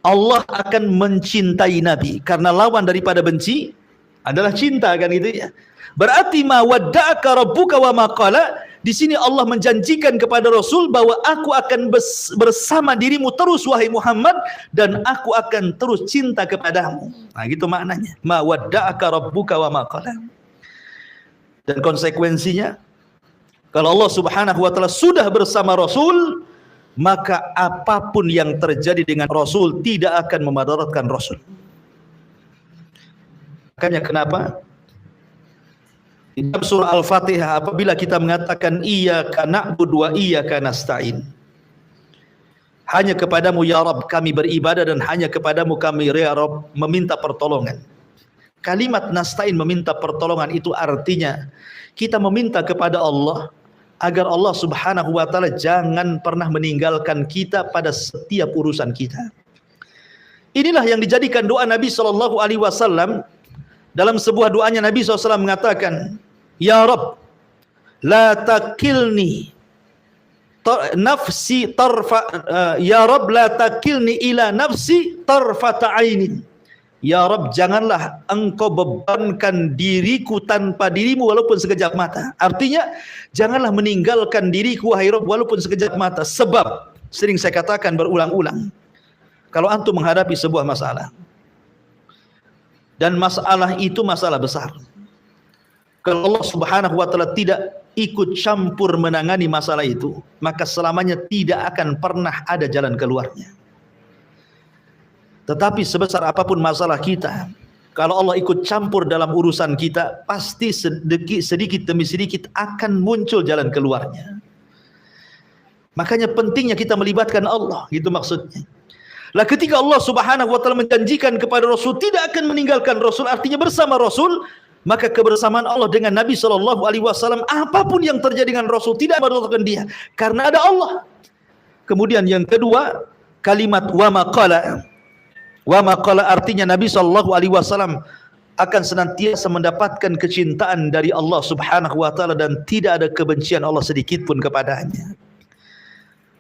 Allah akan mencintai Nabi, karena lawan daripada benci adalah cinta kan gitu ya. Berarti ma wadda'aka rabbuka wa maqala, di sini Allah menjanjikan kepada Rasul bahwa aku akan bersama dirimu terus wahai Muhammad, dan aku akan terus cinta kepadamu. Nah gitu maknanya. Ma wadda'aka rabbuka wa maqala. Dan konsekuensinya, kalau Allah Subhanahu wa taala sudah bersama Rasul, maka apapun yang terjadi dengan Rasul tidak akan memadaratkan Rasul. Makanya kenapa di dalam surah Al-Fatihah apabila kita mengatakan iyyaka na'budu wa iyyaka nasta'in, hanya kepadamu ya Rabb kami beribadah dan hanya kepadamu kami ya Rabb meminta pertolongan. Kalimat nasta'in, meminta pertolongan, itu artinya kita meminta kepada Allah agar Allah Subhanahu wa taala jangan pernah meninggalkan kita pada setiap urusan kita. Inilah yang dijadikan doa Nabi sallallahu alaihi wasallam. Dalam sebuah doanya Nabi SAW mengatakan, ya Rabb la takilni nafsi tarfa ya Rabb la takilni ila nafsi tarfata ainin. Ya Rabb, janganlah engkau bebankan diriku tanpa dirimu walaupun sekejap mata. Artinya, janganlah meninggalkan diriku wahai Rabb walaupun sekejap mata. Sebab, sering saya katakan berulang-ulang, kalau antum menghadapi sebuah masalah, dan masalah itu masalah besar, kalau Allah Subhanahu wa taala tidak ikut campur menangani masalah itu, maka selamanya tidak akan pernah ada jalan keluarnya. Tetapi sebesar apapun masalah kita, kalau Allah ikut campur dalam urusan kita, pasti sedikit demi sedikit akan muncul jalan keluarnya. Makanya pentingnya kita melibatkan Allah, gitu maksudnya. Lah ketika Allah Subhanahu wa taala menjanjikan kepada Rasul tidak akan meninggalkan Rasul, artinya bersama Rasul, maka kebersamaan Allah dengan Nabi sallallahu alaihi wasallam, apapun yang terjadi dengan Rasul tidak merugikan dia, karena ada Allah. Kemudian yang kedua, kalimat wa maqala. Wa maqala artinya Nabi sallallahu alaihi wasallam akan senantiasa mendapatkan kecintaan dari Allah Subhanahu wa taala dan tidak ada kebencian Allah sedikit pun kepadanya.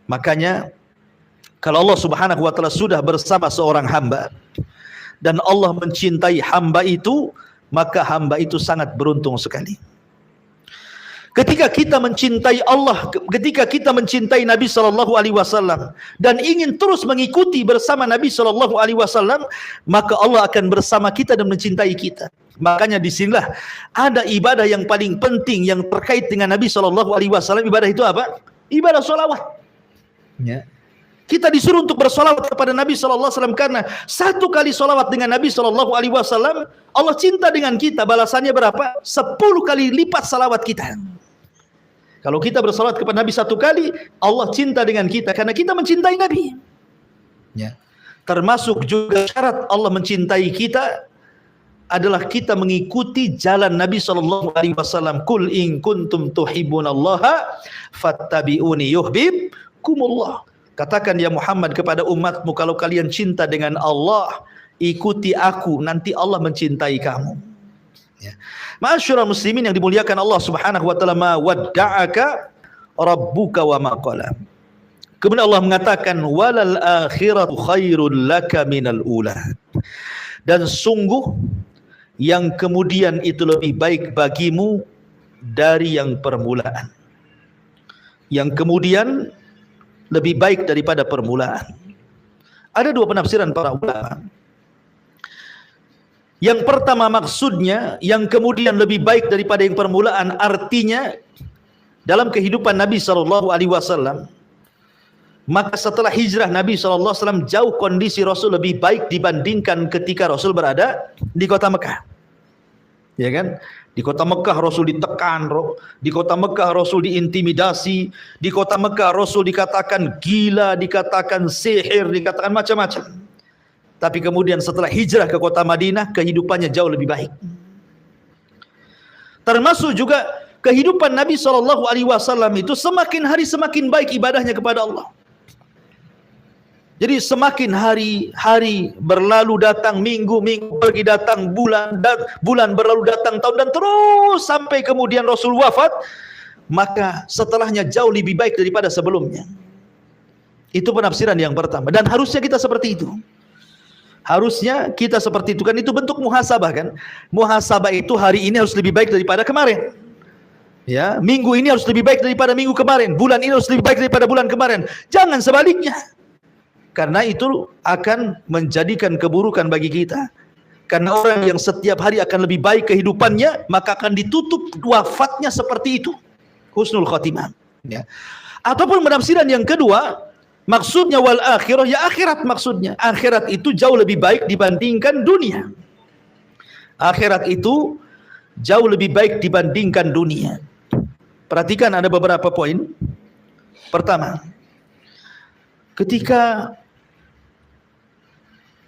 Makanya kalau Allah Subhanahu wa taala sudah bersama seorang hamba dan Allah mencintai hamba itu, maka hamba itu sangat beruntung sekali. Ketika kita mencintai Allah, ketika kita mencintai Nabi sallallahu alaihi wasallam dan ingin terus mengikuti bersama Nabi sallallahu alaihi wasallam, maka Allah akan bersama kita dan mencintai kita. Makanya disinilah ada ibadah yang paling penting yang terkait dengan Nabi sallallahu alaihi wasallam. Ibadah itu apa? Ibadah sholawat. Ya. Kita disuruh untuk bersolawat kepada Nabi sallallahu alaihi wasallam, karena satu kali solawat dengan Nabi sallallahu alaihi wasallam, Allah cinta dengan kita. Balasannya berapa? 10 kali lipat salawat kita. Kalau kita bersolawat kepada Nabi satu kali, Allah cinta dengan kita karena kita mencintai Nabi. Ya. Termasuk juga syarat Allah mencintai kita adalah kita mengikuti jalan Nabi sallallahu alaihi wasallam. Qul in kuntum tuhibbunallaha fattabi'uni yuhibbukumullah. Katakan ya Muhammad kepada umatmu, kalau kalian cinta dengan Allah, ikuti aku, nanti Allah mencintai kamu. Ya. Ma'asyiral muslimin yang dimuliakan Allah Subhanahu wa taala, ma wadda'aka rabbuka wa ma qala. Kemudian Allah mengatakan walal akhiratu khairul laka minal ula. Dan sungguh yang kemudian itu lebih baik bagimu dari yang permulaan. Yang kemudian lebih baik daripada permulaan. Ada dua penafsiran para ulama. Yang pertama maksudnya yang kemudian lebih baik daripada yang permulaan, artinya dalam kehidupan Nabi sallallahu alaihi wasallam, maka setelah hijrah Nabi sallallahu alaihi wasallam jauh kondisi Rasul lebih baik dibandingkan ketika Rasul berada di kota Mekah. Ya kan? Di kota Mekah Rasul ditekan, di kota Mekah Rasul diintimidasi, di kota Mekah Rasul dikatakan gila, dikatakan sihir, dikatakan macam-macam. Tapi kemudian setelah hijrah ke kota Madinah, kehidupannya jauh lebih baik. Termasuk juga kehidupan Nabi sallallahu alaihi wasallam itu semakin hari semakin baik ibadahnya kepada Allah. Jadi semakin hari berlalu datang, minggu pergi datang, bulan berlalu datang, tahun, dan terus sampai kemudian Rasul wafat, maka setelahnya jauh lebih baik daripada sebelumnya. Itu penafsiran yang pertama, dan harusnya kita seperti itu. Harusnya kita seperti itu, kan itu bentuk muhasabah kan. Muhasabah itu hari ini harus lebih baik daripada kemarin. Ya, minggu ini harus lebih baik daripada minggu kemarin, bulan ini harus lebih baik daripada bulan kemarin. Jangan sebaliknya. Karena itu akan menjadikan keburukan bagi kita. Karena orang yang setiap hari akan lebih baik kehidupannya, maka akan ditutup wafatnya seperti itu. Husnul khotimah. Ya. Ataupun penafsiran yang kedua, maksudnya wal akhirah, ya akhirat maksudnya. Akhirat itu jauh lebih baik dibandingkan dunia. Akhirat itu jauh lebih baik dibandingkan dunia. Perhatikan ada beberapa poin. Pertama, ketika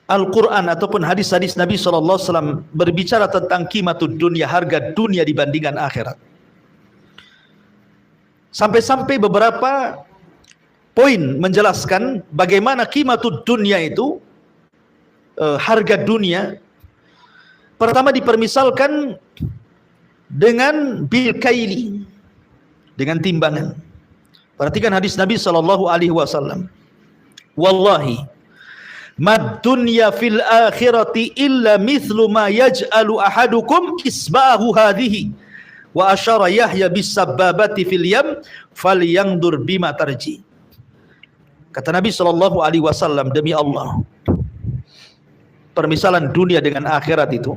Al-Quran ataupun hadis-hadis Nabi SAW berbicara tentang qimatud dunia, harga dunia dibandingkan akhirat, sampai-sampai beberapa poin menjelaskan bagaimana qimatud dunia itu, harga dunia. Pertama dipermisalkan dengan bil kaili, dengan timbangan. Perhatikan hadis Nabi SAW. Wallahi mad dunya fil akhirati illa mithlu ma yaj'alu ahadukum isba'ahu hadhihi wa asyara Yahya bis sababati fil yam falyandur bima tarji. Kata Nabi SAW, demi Allah, permisalan dunia dengan akhirat itu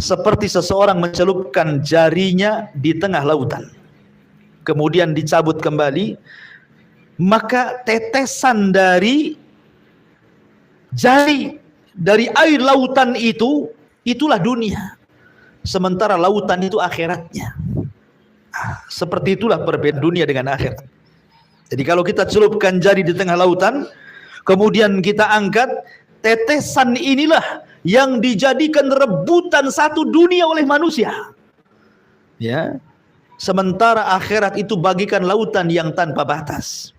seperti seseorang mencelupkan jarinya di tengah lautan, kemudian dicabut kembali, maka tetesan dari Jadi dari air lautan itu, itulah dunia. Sementara lautan itu akhiratnya. Seperti itulah perbedaan dunia dengan akhirat. Jadi kalau kita celupkan jari di tengah lautan, kemudian kita angkat, tetesan inilah yang dijadikan rebutan satu dunia oleh manusia. Ya. Sementara akhirat itu bagikan lautan yang tanpa batas.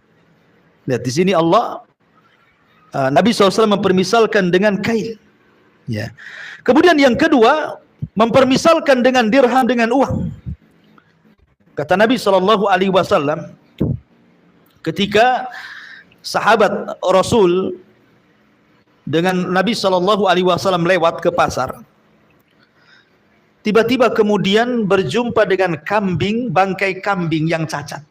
Lihat di sini Allah, Nabi SAW mempermisalkan dengan kail. Ya. Kemudian yang kedua, mempermisalkan dengan dirham, dengan uang. Kata Nabi SAW, ketika sahabat Rasul dengan Nabi SAW lewat ke pasar, tiba-tiba kemudian berjumpa dengan kambing, bangkai kambing yang cacat.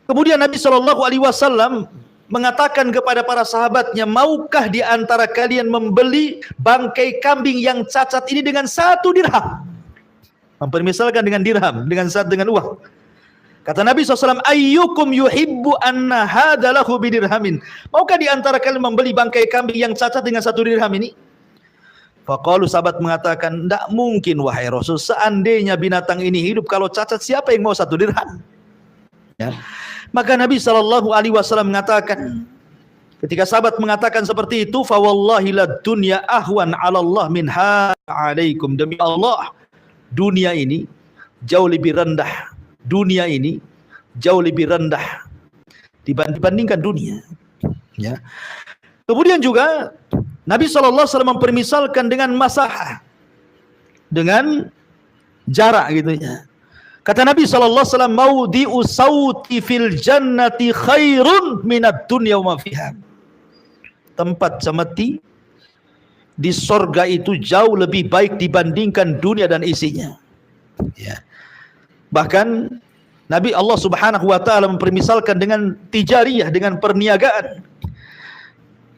Kemudian Nabi SAW mengatakan kepada para sahabatnya, maukah di antara kalian membeli bangkai kambing yang cacat ini dengan 1 dirham? Mempermisalkan dengan dirham, dengan uang. Kata Nabi SAW, ayyukum yuhibbu anna hadalahu bidirhamin. Maukah di antara kalian membeli bangkai kambing yang cacat dengan 1 dirham ini? Faqalu, sahabat mengatakan, tidak mungkin wahai Rasul, seandainya binatang ini hidup, kalau cacat siapa yang mau 1 dirham? Ya. Maka Nabi SAW mengatakan, ketika sahabat mengatakan seperti itu, fa wallahi lad dunya ahwan 'ala Allah min alaikum. Demi Allah, dunia ini jauh lebih rendah. Dunia ini jauh lebih rendah dibandingkan dunia. Ya. Kemudian juga Nabi SAW mempermisalkan dengan masahah, dengan jarak gitu ya. Kata Nabi SAW, maudhi'u sauti fil jannati khairun minad dunya wa ma fiha. Tempat semati di sorga itu jauh lebih baik dibandingkan dunia dan isinya. Ya. Bahkan Nabi Allah Subhanahu wa taala mempermisalkan dengan tijariyah, dengan perniagaan.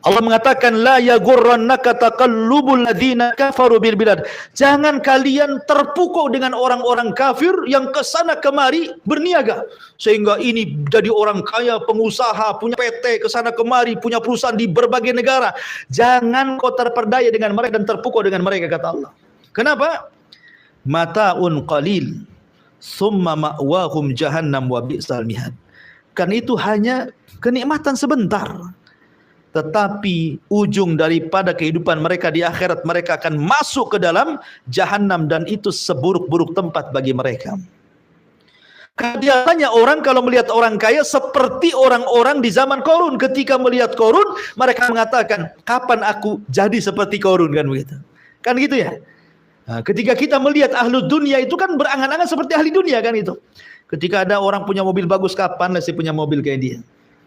Allah mengatakan, la yaghurrannaka taqallubul ladzina kafaru bil bilad. Jangan kalian terpukau dengan orang-orang kafir yang kesana kemari berniaga, sehingga ini jadi orang kaya, pengusaha, punya PT kesana kemari, punya perusahaan di berbagai negara. Jangan kau terperdaya dengan mereka dan terpukau dengan mereka, kata Allah. Kenapa? Mata'un qalil summa ma'wahum jahannam wa bi'sal mihad. Kan itu hanya kenikmatan sebentar, tetapi ujung daripada kehidupan mereka di akhirat, mereka akan masuk ke dalam jahanam, dan itu seburuk-buruk tempat bagi mereka. Biasanya orang kalau melihat orang kaya seperti orang-orang di zaman Qarun. Ketika melihat Qarun, mereka mengatakan, kapan aku jadi seperti Qarun, kan begitu. Kan gitu ya. Nah, ketika kita melihat ahlu dunia itu kan berangan-angan seperti ahli dunia, kan itu. Ketika ada orang punya mobil bagus, kapan lah saya punya mobil kayak dia.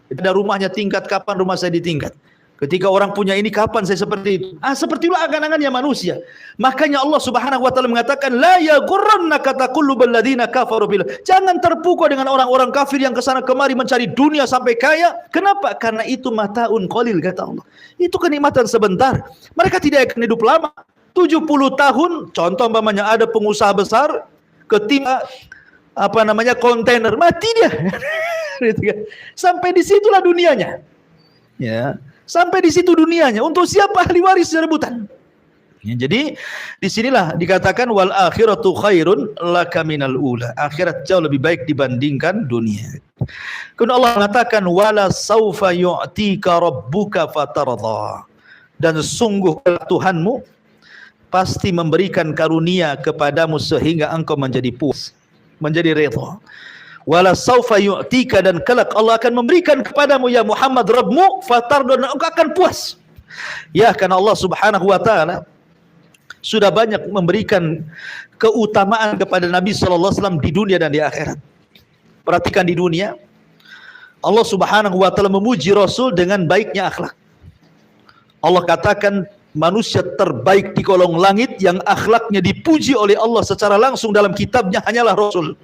Ada rumahnya tingkat, kapan rumah saya ditingkat. Ketika orang punya ini, kapan saya seperti itu. Seperti itulah angan-angannya manusia. Makanya Allah Subhanahu wa taala mengatakan, la yaghurrannaka taqallubal ladzina kafaru bil. Jangan terpukau dengan orang-orang kafir yang kesana kemari mencari dunia sampai kaya. Kenapa? Karena itu mata'un qalil, kata Allah. Itu kenikmatan sebentar. Mereka tidak akan hidup lama. 70 tahun, contoh umpamanya ada pengusaha besar ketimpa kontainer, mati dia. Sampai di situlah dunianya. Ya, sampai di situ dunianya. Untuk siapa ahli waris rebutan? Ya, jadi disinilah dikatakan wal akhiratu khairun laka minal ula. Akhirat jauh lebih baik dibandingkan dunia. Kemudian Allah mengatakan wala saufa yu'tika rabbuka fatardha. Dan sungguh Tuhanmu pasti memberikan karunia kepadamu sehingga engkau menjadi puas, menjadi redha. Wala saufa yu'tika, dan kelak Allah akan memberikan kepadamu ya Muhammad Rabbmu fatardha, dan engkau akan puas. Ya, karena Allah Subhanahu wa taala sudah banyak memberikan keutamaan kepada Nabi sallallahu alaihi wasallam di dunia dan di akhirat. Perhatikan, di dunia Allah Subhanahu wa taala memuji Rasul dengan baiknya akhlak. Allah katakan manusia terbaik di kolong langit yang akhlaknya dipuji oleh Allah secara langsung dalam kitabnya hanyalah Rasul.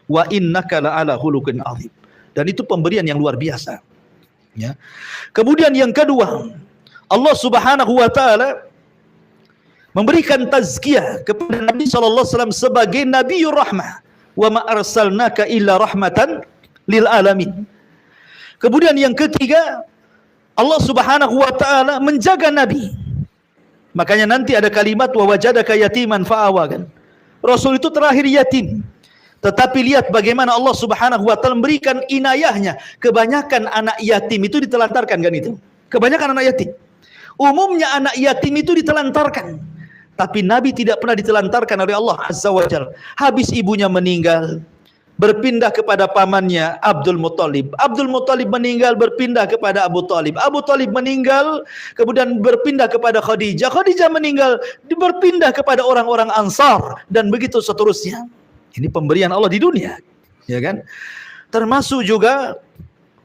Wa innaka la'ala khuluqin azim. Dan itu pemberian yang luar biasa. Ya. Kemudian yang kedua, Allah Subhanahu wa taala memberikan tazkiyah kepada Nabi sallallahu alaihi wasallam sebagai Nabiyur Rahmah. Wa ma arsalnaka illa rahmatan lil alamin. Kemudian yang ketiga, Allah Subhanahu wa taala menjaga Nabi. Makanya nanti ada kalimat wa wajadaka yatiman fa'awa kan. Rasul itu terakhir yatim. Tetapi lihat bagaimana Allah Subhanahu wa taala memberikan inayahnya. Kebanyakan anak yatim itu ditelantarkan kan itu. Kebanyakan anak yatim. Umumnya anak yatim itu ditelantarkan. Tapi Nabi tidak pernah ditelantarkan oleh Allah Azza wa Jalla. Habis ibunya meninggal, berpindah kepada pamannya Abdul Muttalib. Abdul Muttalib meninggal, berpindah kepada Abu Talib. Abu Talib meninggal, kemudian berpindah kepada Khadijah. Khadijah meninggal, berpindah kepada orang-orang Ansar, dan begitu seterusnya. Ini pemberian Allah di dunia, ya kan? Termasuk juga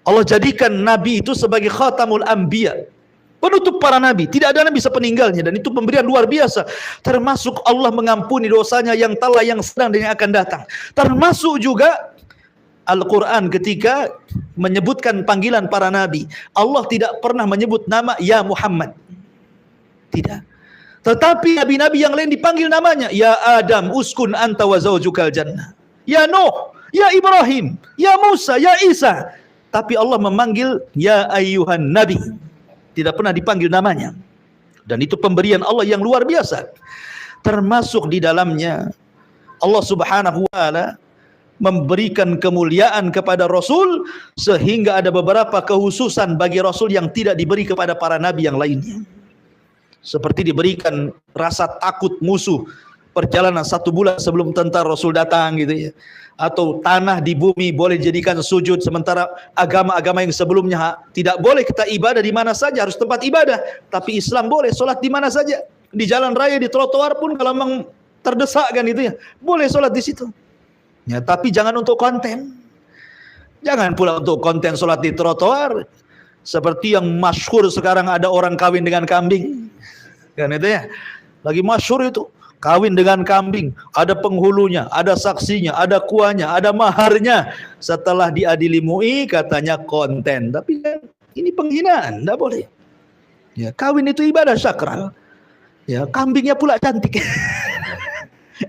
Allah jadikan Nabi itu sebagai khatamul anbiya, penutup para nabi. Tidak ada nabi sepeninggalnya, dan itu pemberian luar biasa. Termasuk Allah mengampuni dosanya yang telah, yang sedang, dan yang akan datang. Termasuk juga Al-Quran ketika menyebutkan panggilan para nabi, Allah tidak pernah menyebut nama ya Muhammad, tidak. Tetapi nabi-nabi yang lain dipanggil namanya, ya Adam uskun anta wa zaujukal jannah, ya Nuh, ya Ibrahim, ya Musa, ya Isa. Tapi Allah memanggil ya ayyuhan nabi, tidak pernah dipanggil namanya. Dan itu pemberian Allah yang luar biasa. Termasuk di dalamnya Allah Subhanahu wa taala memberikan kemuliaan kepada Rasul, sehingga ada beberapa kekhususan bagi Rasul yang tidak diberi kepada para nabi yang lainnya. Seperti diberikan rasa takut musuh perjalanan 1 bulan sebelum tentara Rasul datang gitu ya. Atau tanah di bumi boleh dijadikan sujud, sementara agama-agama yang sebelumnya tidak boleh kita ibadah di mana saja, harus tempat ibadah. Tapi Islam boleh sholat di mana saja, di jalan raya, di trotoar pun kalau memang terdesak kan itu ya, boleh sholat di situ. Ya, tapi jangan untuk konten. Jangan pula untuk konten sholat di trotoar. Seperti yang masyhur sekarang, ada orang kawin dengan kambing. Kan itu ya. Lagi masyhur itu. Kawin dengan kambing, ada penghulunya, ada saksinya, ada kuahnya, ada maharnya. Setelah diadili MUI katanya konten. Tapi kan ini penghinaan, tidak boleh. Ya, kawin itu ibadah sakral. Ya, kambingnya pula cantik.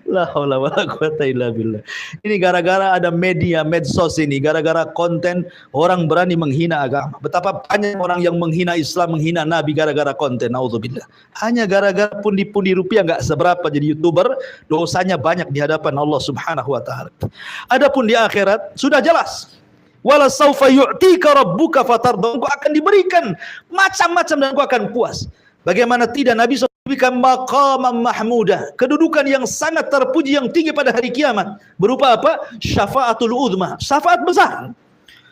La haula wala quwata illa billah. Ini gara-gara ada media medsos ini, gara-gara konten orang berani menghina agama. Betapa banyak orang yang menghina Islam, menghina Nabi gara-gara konten. Nauzubillah. Hanya gara-gara pundi-pundi rupiah nggak seberapa jadi YouTuber, dosanya banyak di hadapan Allah Subhanahu wa taala. Adapun di akhirat sudah jelas. Wala saufa yu'tika rabbuka fatardha. Engkau akan diberikan macam-macam dan engkau akan puas. Bagaimana tidak Nabi SAW diberikan maqamam mahmudah, kedudukan yang sangat terpuji, yang tinggi pada hari kiamat. Berupa apa? Syafaatul uzma, syafaat besar.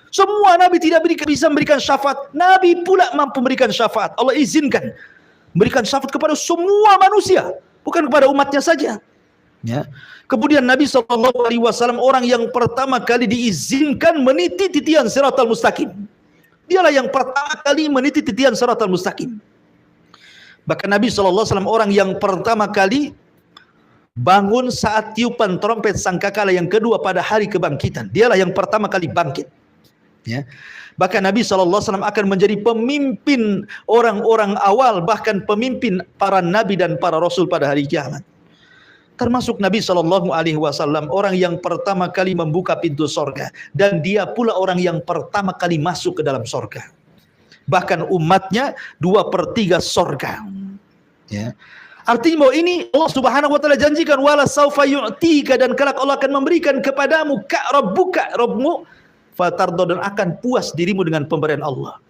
Semua Nabi tidak bisa memberikan syafaat. Nabi pula mampu memberikan syafaat. Allah izinkan memberikan syafaat kepada semua manusia, bukan kepada umatnya saja. Ya. Kemudian Nabi SAW orang yang pertama kali diizinkan meniti titian siratal mustaqim. Dialah yang pertama kali meniti titian siratal mustaqim. Bahkan Nabi SAW orang yang pertama kali bangun saat tiupan trompet sangkakala yang kedua pada hari kebangkitan. Dialah yang pertama kali bangkit. Ya. Bahkan Nabi SAW akan menjadi pemimpin orang-orang awal, bahkan pemimpin para nabi dan para rasul pada hari kiamat. Termasuk Nabi SAW orang yang pertama kali membuka pintu sorga, dan dia pula orang yang pertama kali masuk ke dalam sorga. Bahkan umatnya 2/3 sorga. Ya. Artinya bahwa ini Allah Subhanahu wa taala janjikan wala saufa yu'tika, dan kelak Allah akan memberikan kepadamu rabbuka, Rabbmu, fatardha, dan akan puas dirimu dengan pemberian Allah.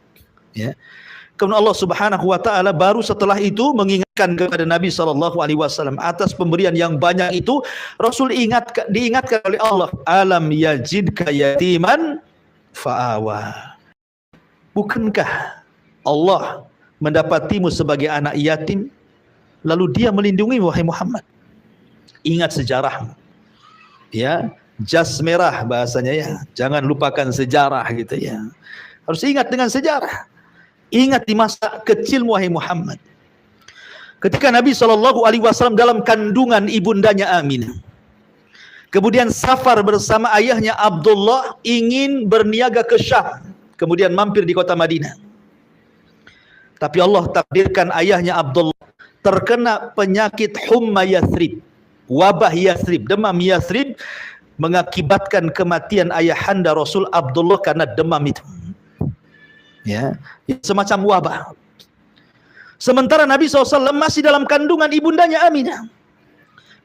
Ya. Kemudian Allah Subhanahu wa taala baru setelah itu mengingatkan kepada Nabi SAW atas pemberian yang banyak itu. Rasul diingatkan oleh Allah, alam yajidka yatiman fa'awa. Bukankah Allah mendapatimu sebagai anak yatim, lalu dia melindungi wahai Muhammad? Ingat sejarahmu. Ya, jas merah bahasanya ya. Jangan lupakan sejarah gitu ya. Harus ingat dengan sejarah. Ingat di masa kecil wahai Muhammad. Ketika Nabi SAW dalam kandungan ibundanya Aminah, kemudian safar bersama ayahnya Abdullah ingin berniaga ke Syam, kemudian mampir di kota Madinah. Tapi Allah takdirkan ayahnya Abdullah terkena penyakit humma Yathrib, wabah Yathrib, demam Yathrib, mengakibatkan kematian ayahanda Rasul Abdullah karena demam itu. Ya, semacam wabah. Sementara Nabi SAW masih dalam kandungan ibundanya Aminah.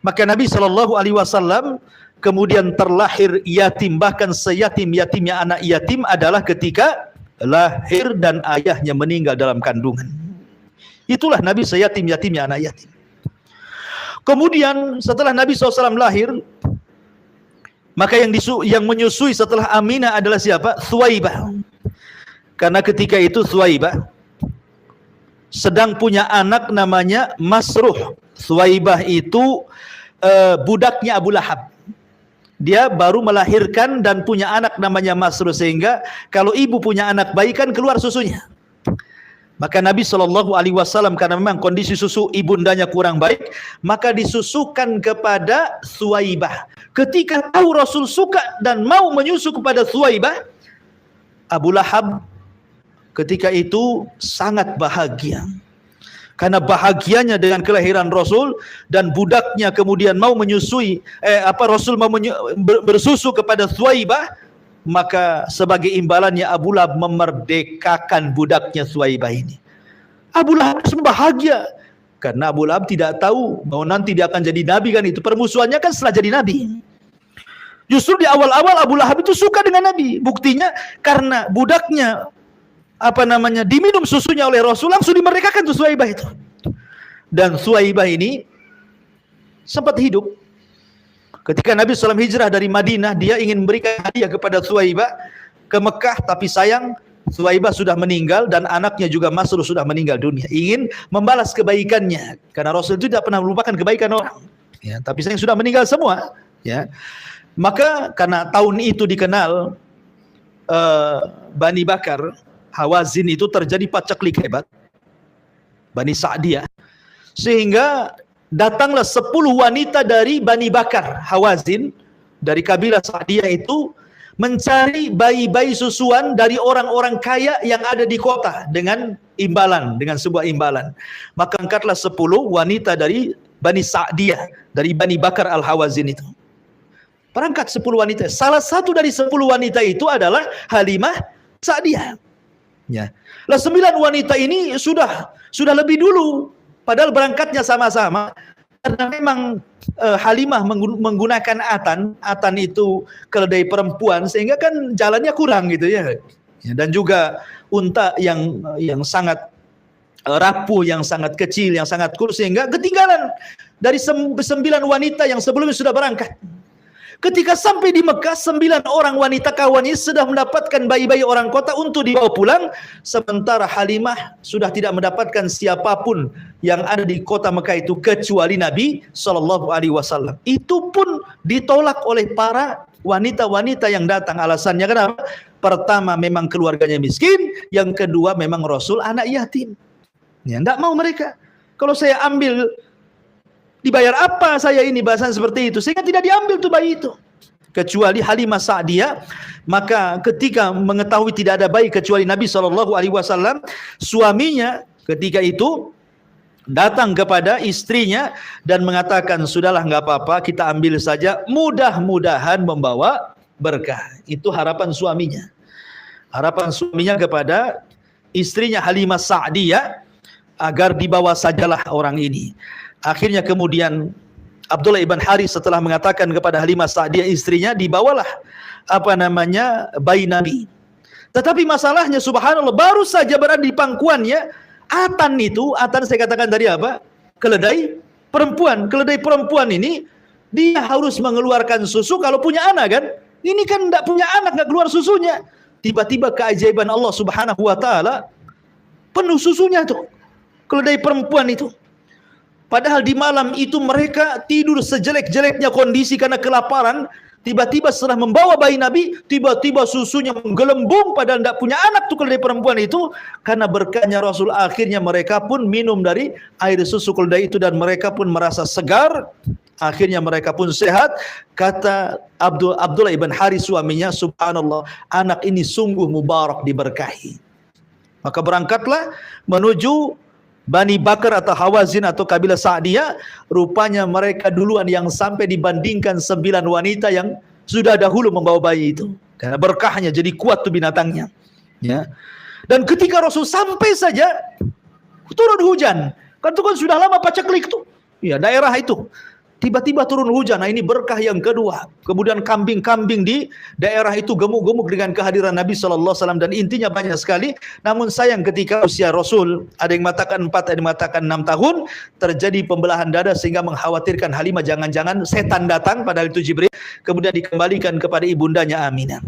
Maka Nabi SAW kemudian terlahir yatim, bahkan seyatim-yatimnya anak yatim adalah ketika lahir dan ayahnya meninggal dalam kandungan. Itulah Nabi seyatim-yatimnya anak yatim. Kemudian setelah Nabi SAW lahir, maka yang menyusui setelah Aminah adalah siapa? Thuwaibah. Karena ketika itu Thuwaibah sedang punya anak namanya Masruh. Thuwaibah itu budaknya Abu Lahab. Dia baru melahirkan dan punya anak namanya Masruh, sehingga kalau ibu punya anak bayi kan keluar susunya. Maka Nabi SAW karena memang kondisi susu ibundanya kurang baik, maka disusukan kepada Thuwaibah. Ketika tahu Rasul suka dan mau menyusu kepada Thuwaibah, Abu Lahab ketika itu sangat bahagia. Karena bahagianya dengan kelahiran Rasul dan budaknya kemudian mau menyusui Rasul mau bersusu kepada Thuwaibah, maka sebagai imbalannya Abu Lahab memerdekakan budaknya Thuwaibah ini. Abu Lahab bahagia karena Abu Lahab tidak tahu bahwa nanti dia akan jadi nabi, kan itu permusuhannya kan setelah jadi nabi. Justru di awal-awal Abu Lahab itu suka dengan Nabi. Buktinya karena budaknya diminum susunya oleh Rasul, langsung dimerdekakan tuh Thuwaibah itu. Dan Thuwaibah ini sempat hidup ketika Nabi SAW hijrah dari Madinah. Dia ingin memberikan hadiah kepada Thuwaibah ke Mekah, tapi sayang Thuwaibah sudah meninggal dan anaknya juga Masruh sudah meninggal dunia. Ingin membalas kebaikannya karena Rasul itu tidak pernah melupakan kebaikan orang, ya, tapi sayang sudah meninggal semua, ya. Maka karena tahun itu dikenal Bani Bakar Hawazin itu terjadi paceklik hebat, Bani Sa'diyah, sehingga datanglah 10 wanita dari Bani Bakar Hawazin dari kabilah Sa'diyah itu mencari bayi-bayi susuan dari orang-orang kaya yang ada di kota dengan imbalan, dengan sebuah imbalan. Maka angkatlah 10 wanita dari Bani Sa'diyah, dari Bani Bakar Al-Hawazin itu. Berangkat 10 wanita. Salah satu dari 10 wanita itu adalah Halimah Sa'diyah. Ya. Lah 9 wanita ini sudah lebih dulu, padahal berangkatnya sama-sama. Karena memang Halimah menggunakan atan itu keledai perempuan, sehingga kan jalannya kurang gitu ya. Dan juga unta yang sangat rapuh, yang sangat kecil, yang sangat kurus, sehingga ketinggalan dari 9 wanita yang sebelumnya sudah berangkat. Ketika sampai di Mekah, 9 orang wanita kawannya sudah mendapatkan bayi-bayi orang kota untuk dibawa pulang, sementara Halimah sudah tidak mendapatkan siapapun yang ada di kota Mekah itu kecuali Nabi SAW. Itu pun ditolak oleh para wanita-wanita yang datang. Alasannya kenapa? Pertama, memang keluarganya miskin. Yang kedua, memang Rasul anak yatim. Ya, tidak mau mereka. Kalau saya ambil, dibayar apa saya ini, bahasan seperti itu, sehingga tidak diambil tuh bayi itu. Kecuali Halimah Sa'diyah. Maka ketika mengetahui tidak ada bayi kecuali Nabi SAW, suaminya ketika itu datang kepada istrinya dan mengatakan, sudahlah nggak apa-apa, kita ambil saja, mudah-mudahan membawa berkah. Itu harapan suaminya. Harapan suaminya kepada istrinya Halimah Sa'diyah agar dibawa sajalah orang ini. Akhirnya kemudian Abdullah ibn Harith setelah mengatakan kepada Halimah Sa'diyah istrinya, dibawalah bayi Nabi. Tetapi masalahnya subhanallah, baru saja berada di pangkuannya, atan saya katakan dari apa? Keledai perempuan. Keledai perempuan ini dia harus mengeluarkan susu kalau punya anak kan. Ini kan tidak punya anak, nggak keluar susunya. Tiba-tiba keajaiban Allah Subhanahu wa taala, penuh susunya tuh keledai perempuan itu. Padahal di malam itu mereka tidur sejelek-jeleknya kondisi karena kelaparan. Tiba-tiba setelah membawa bayi Nabi, tiba-tiba susunya menggelembung, padahal tidak punya anak tuh keledai perempuan itu. Karena berkahnya Rasul, akhirnya mereka pun minum dari air susu keledai itu dan mereka pun merasa segar. Akhirnya mereka pun sehat. Kata Abdullah ibn Harith suaminya, subhanallah, anak ini sungguh mubarak, diberkahi. Maka berangkatlah menuju Bani Bakar atau Hawazin atau kabilah Sa'diyah. Rupanya mereka duluan yang sampai dibandingkan 9 wanita yang sudah dahulu membawa bayi itu. Karena berkahnya jadi kuat tuh binatangnya. Ya. Dan ketika Rasul sampai saja, turun hujan. Kan itu kan sudah lama paceklik tuh. Ya, daerah itu. Tiba-tiba turun hujan. Nah, ini berkah yang kedua. Kemudian kambing-kambing di daerah itu gemuk-gemuk dengan kehadiran Nabi SAW. Dan intinya banyak sekali. Namun sayang ketika usia Rasul, ada yang mengatakan 4, ada yang mengatakan 6 tahun, terjadi pembelahan dada sehingga mengkhawatirkan Halimah jangan-jangan setan datang, padahal itu Jibril. Kemudian dikembalikan kepada ibundanya Aminah.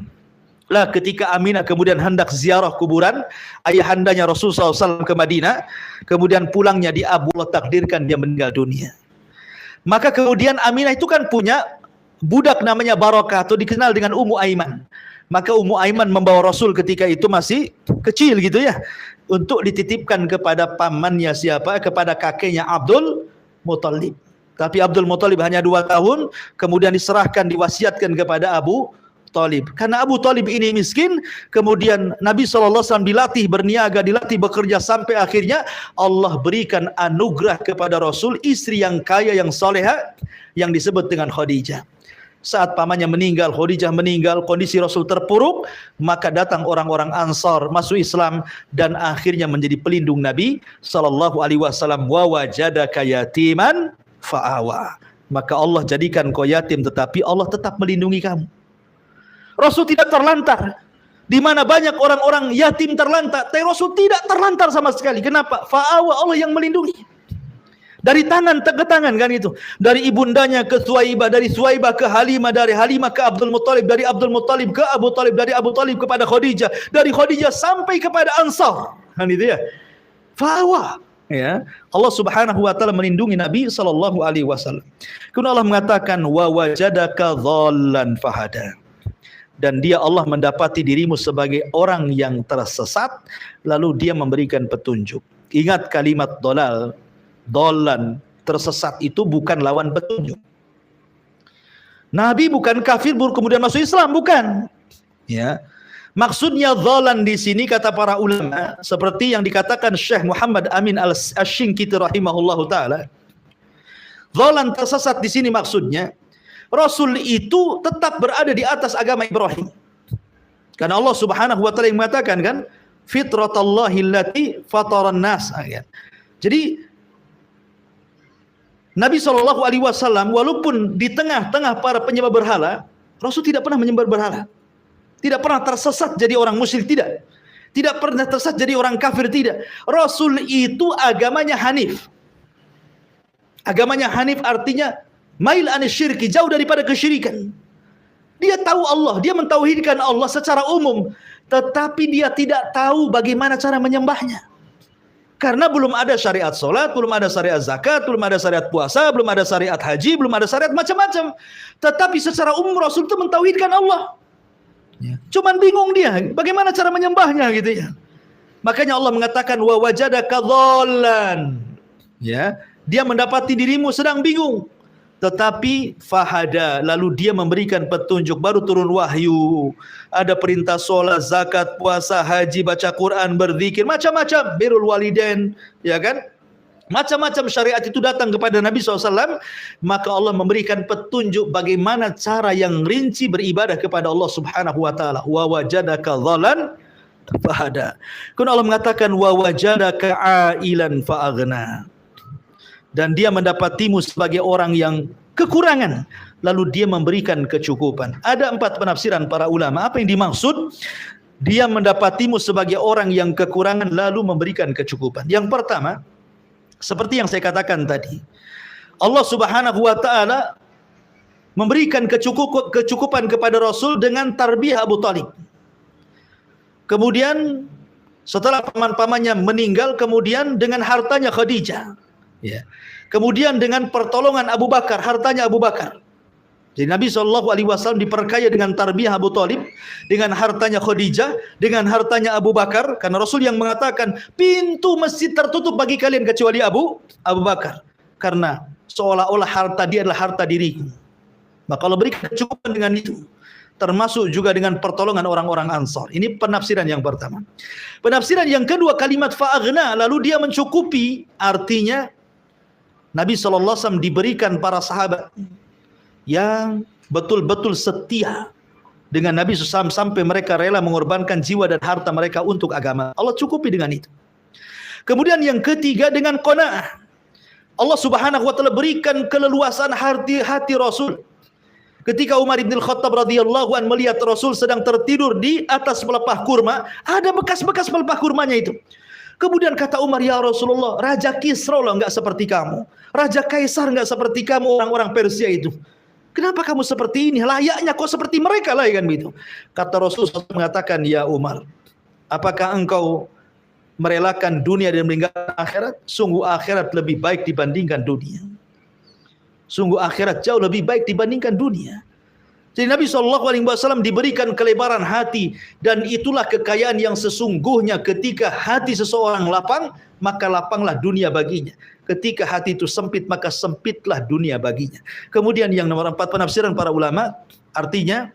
Lah ketika Aminah kemudian hendak ziarah kuburan ayahandanya Rasulullah SAW ke Madinah, kemudian pulangnya di Abu Allah takdirkan dia meninggal dunia. Maka kemudian Aminah itu kan punya budak namanya Barakah atau dikenal dengan Ummu Aiman. Maka Ummu Aiman membawa Rasul ketika itu masih kecil gitu ya, untuk dititipkan kepada pamannya siapa? Kepada kakeknya Abdul Muthalib. Tapi Abdul Muthalib hanya 2 tahun, kemudian diserahkan, diwasiatkan kepada Abu Talib. Karena Abu Talib ini miskin, kemudian Nabi SAW dilatih berniaga, dilatih bekerja, sampai akhirnya Allah berikan anugerah kepada Rasul istri yang kaya, yang soleha, yang disebut dengan Khadijah. Saat pamannya meninggal, Khadijah meninggal, kondisi Rasul terpuruk, maka datang orang-orang Ansar masuk Islam dan akhirnya menjadi pelindung Nabi SAW. Wa wajadaka yatiman fa'awa. Maka Allah jadikan kau yatim, tetapi Allah tetap melindungi kamu. Rasul tidak terlantar. Di mana banyak orang-orang yatim terlantar, tapi Rasul tidak terlantar sama sekali. Kenapa? Fa'awa, Allah yang melindungi. Dari tangan ke tangan kan itu. Dari ibundanya ke Suwaibah, dari Suwaibah ke Halimah, dari Halimah ke Abdul Muthalib, dari Abdul Muthalib ke Abu Talib, dari Abu Talib kepada Khadijah, dari Khadijah sampai kepada Ansar. Kan itu ya. Fa'awa. Ya, Allah Subhanahu wa taala melindungi Nabi sallallahu alaihi wasallam. Kemudian Allah mengatakan wa wajadaka dhallan fahada. Dan dia Allah mendapati dirimu sebagai orang yang tersesat, lalu dia memberikan petunjuk. Ingat kalimat dolal, dolan, tersesat itu bukan lawan petunjuk. Nabi bukan kafir kemudian masuk Islam, bukan. Ya, maksudnya dolan di sini kata para ulama, seperti yang dikatakan Syekh Muhammad Amin Al-Shinqiti rahimahullahu taala. Dolan tersesat di sini maksudnya Rasul itu tetap berada di atas agama Ibrahim. Karena Allah Subhanahu wa taala yang mengatakan kan, fitratallahi allati fataran nas. Jadi Nabi SAW walaupun di tengah-tengah para penyembah berhala, Rasul tidak pernah menyembah berhala. Tidak pernah tersesat jadi orang musyrik, tidak. Tidak pernah tersesat jadi orang kafir, tidak. Rasul itu agamanya Hanif. Agamanya Hanif artinya mail anisyirki, jauh daripada kesyirikan. Dia tahu Allah, dia mentauhidkan Allah secara umum, tetapi dia tidak tahu bagaimana cara menyembahnya. Karena belum ada syariat solat, belum ada syariat zakat, belum ada syariat puasa, belum ada syariat haji, belum ada syariat macam-macam. Tetapi secara umum Rasul itu mentauhidkan Allah. Cuman bingung dia, bagaimana cara menyembahnya gitu ya. Makanya Allah mengatakan wa wajadaka dhallan. Ya, dia mendapati dirimu sedang bingung. Tetapi fahada, lalu dia memberikan petunjuk, baru turun wahyu. Ada perintah sholat, zakat, puasa, haji, baca Quran, berzikir, macam-macam, birrul walidain, ya kan? Macam-macam syariat itu datang kepada Nabi SAW. Maka Allah memberikan petunjuk bagaimana cara yang rinci beribadah kepada Allah Subhanahu wa taala. Wa wajadaka dhalan fahada. Kemudian Allah mengatakan wa wajadaka ailan fa'aghna. Dan dia mendapatimu sebagai orang yang kekurangan, lalu dia memberikan kecukupan. Ada 4 penafsiran para ulama. Apa yang dimaksud? Dia mendapatimu sebagai orang yang kekurangan, lalu memberikan kecukupan. Yang pertama, seperti yang saya katakan tadi, Allah Subhanahu wa taala memberikan kecukupan kepada Rasul dengan tarbiyah Abu Talib. Kemudian setelah paman-pamannya meninggal, kemudian dengan hartanya Khadijah. Ya. Kemudian dengan pertolongan Abu Bakar, hartanya Abu Bakar. Jadi Nabi SAW diperkaya dengan tarbiyah Abu Talib, dengan hartanya Khadijah, dengan hartanya Abu Bakar. Karena Rasul yang mengatakan pintu masjid tertutup bagi kalian kecuali Abu Bakar. Karena seolah-olah harta dia adalah harta diriku. Maka Allah berikan kecukupan dengan itu. Termasuk juga dengan pertolongan orang-orang Ansar. Ini penafsiran yang pertama. Penafsiran yang kedua, kalimat fa'aghna, lalu dia mencukupi, artinya Nabi SAW diberikan para sahabat yang betul-betul setia dengan Nabi SAW sampai mereka rela mengorbankan jiwa dan harta mereka untuk agama. Allah cukupi dengan itu. Kemudian yang ketiga dengan qanaah. Allah Subhanahu wa taala berikan keleluasan hati Rasul. Ketika Umar bin Khattab radhiyallahu anhu melihat Rasul sedang tertidur di atas pelepah kurma, ada bekas-bekas pelepah kurmanya itu. Kemudian kata Umar, ya Rasulullah, Raja Kisra lah enggak seperti kamu. Raja Kaisar enggak seperti kamu, orang-orang Persia itu. Kenapa kamu seperti ini? Layaknya kok seperti mereka lah, kan begitu. Kata Rasul mengatakan, ya Umar, apakah engkau merelakan dunia dan meninggalkan akhirat? Sungguh akhirat lebih baik dibandingkan dunia. Sungguh akhirat jauh lebih baik dibandingkan dunia. Jadi Nabi SAW diberikan kelebaran hati, dan itulah kekayaan yang sesungguhnya. Ketika hati seseorang lapang, maka lapanglah dunia baginya. Ketika hati itu sempit, maka sempitlah dunia baginya. Kemudian yang nomor 4, penafsiran para ulama, artinya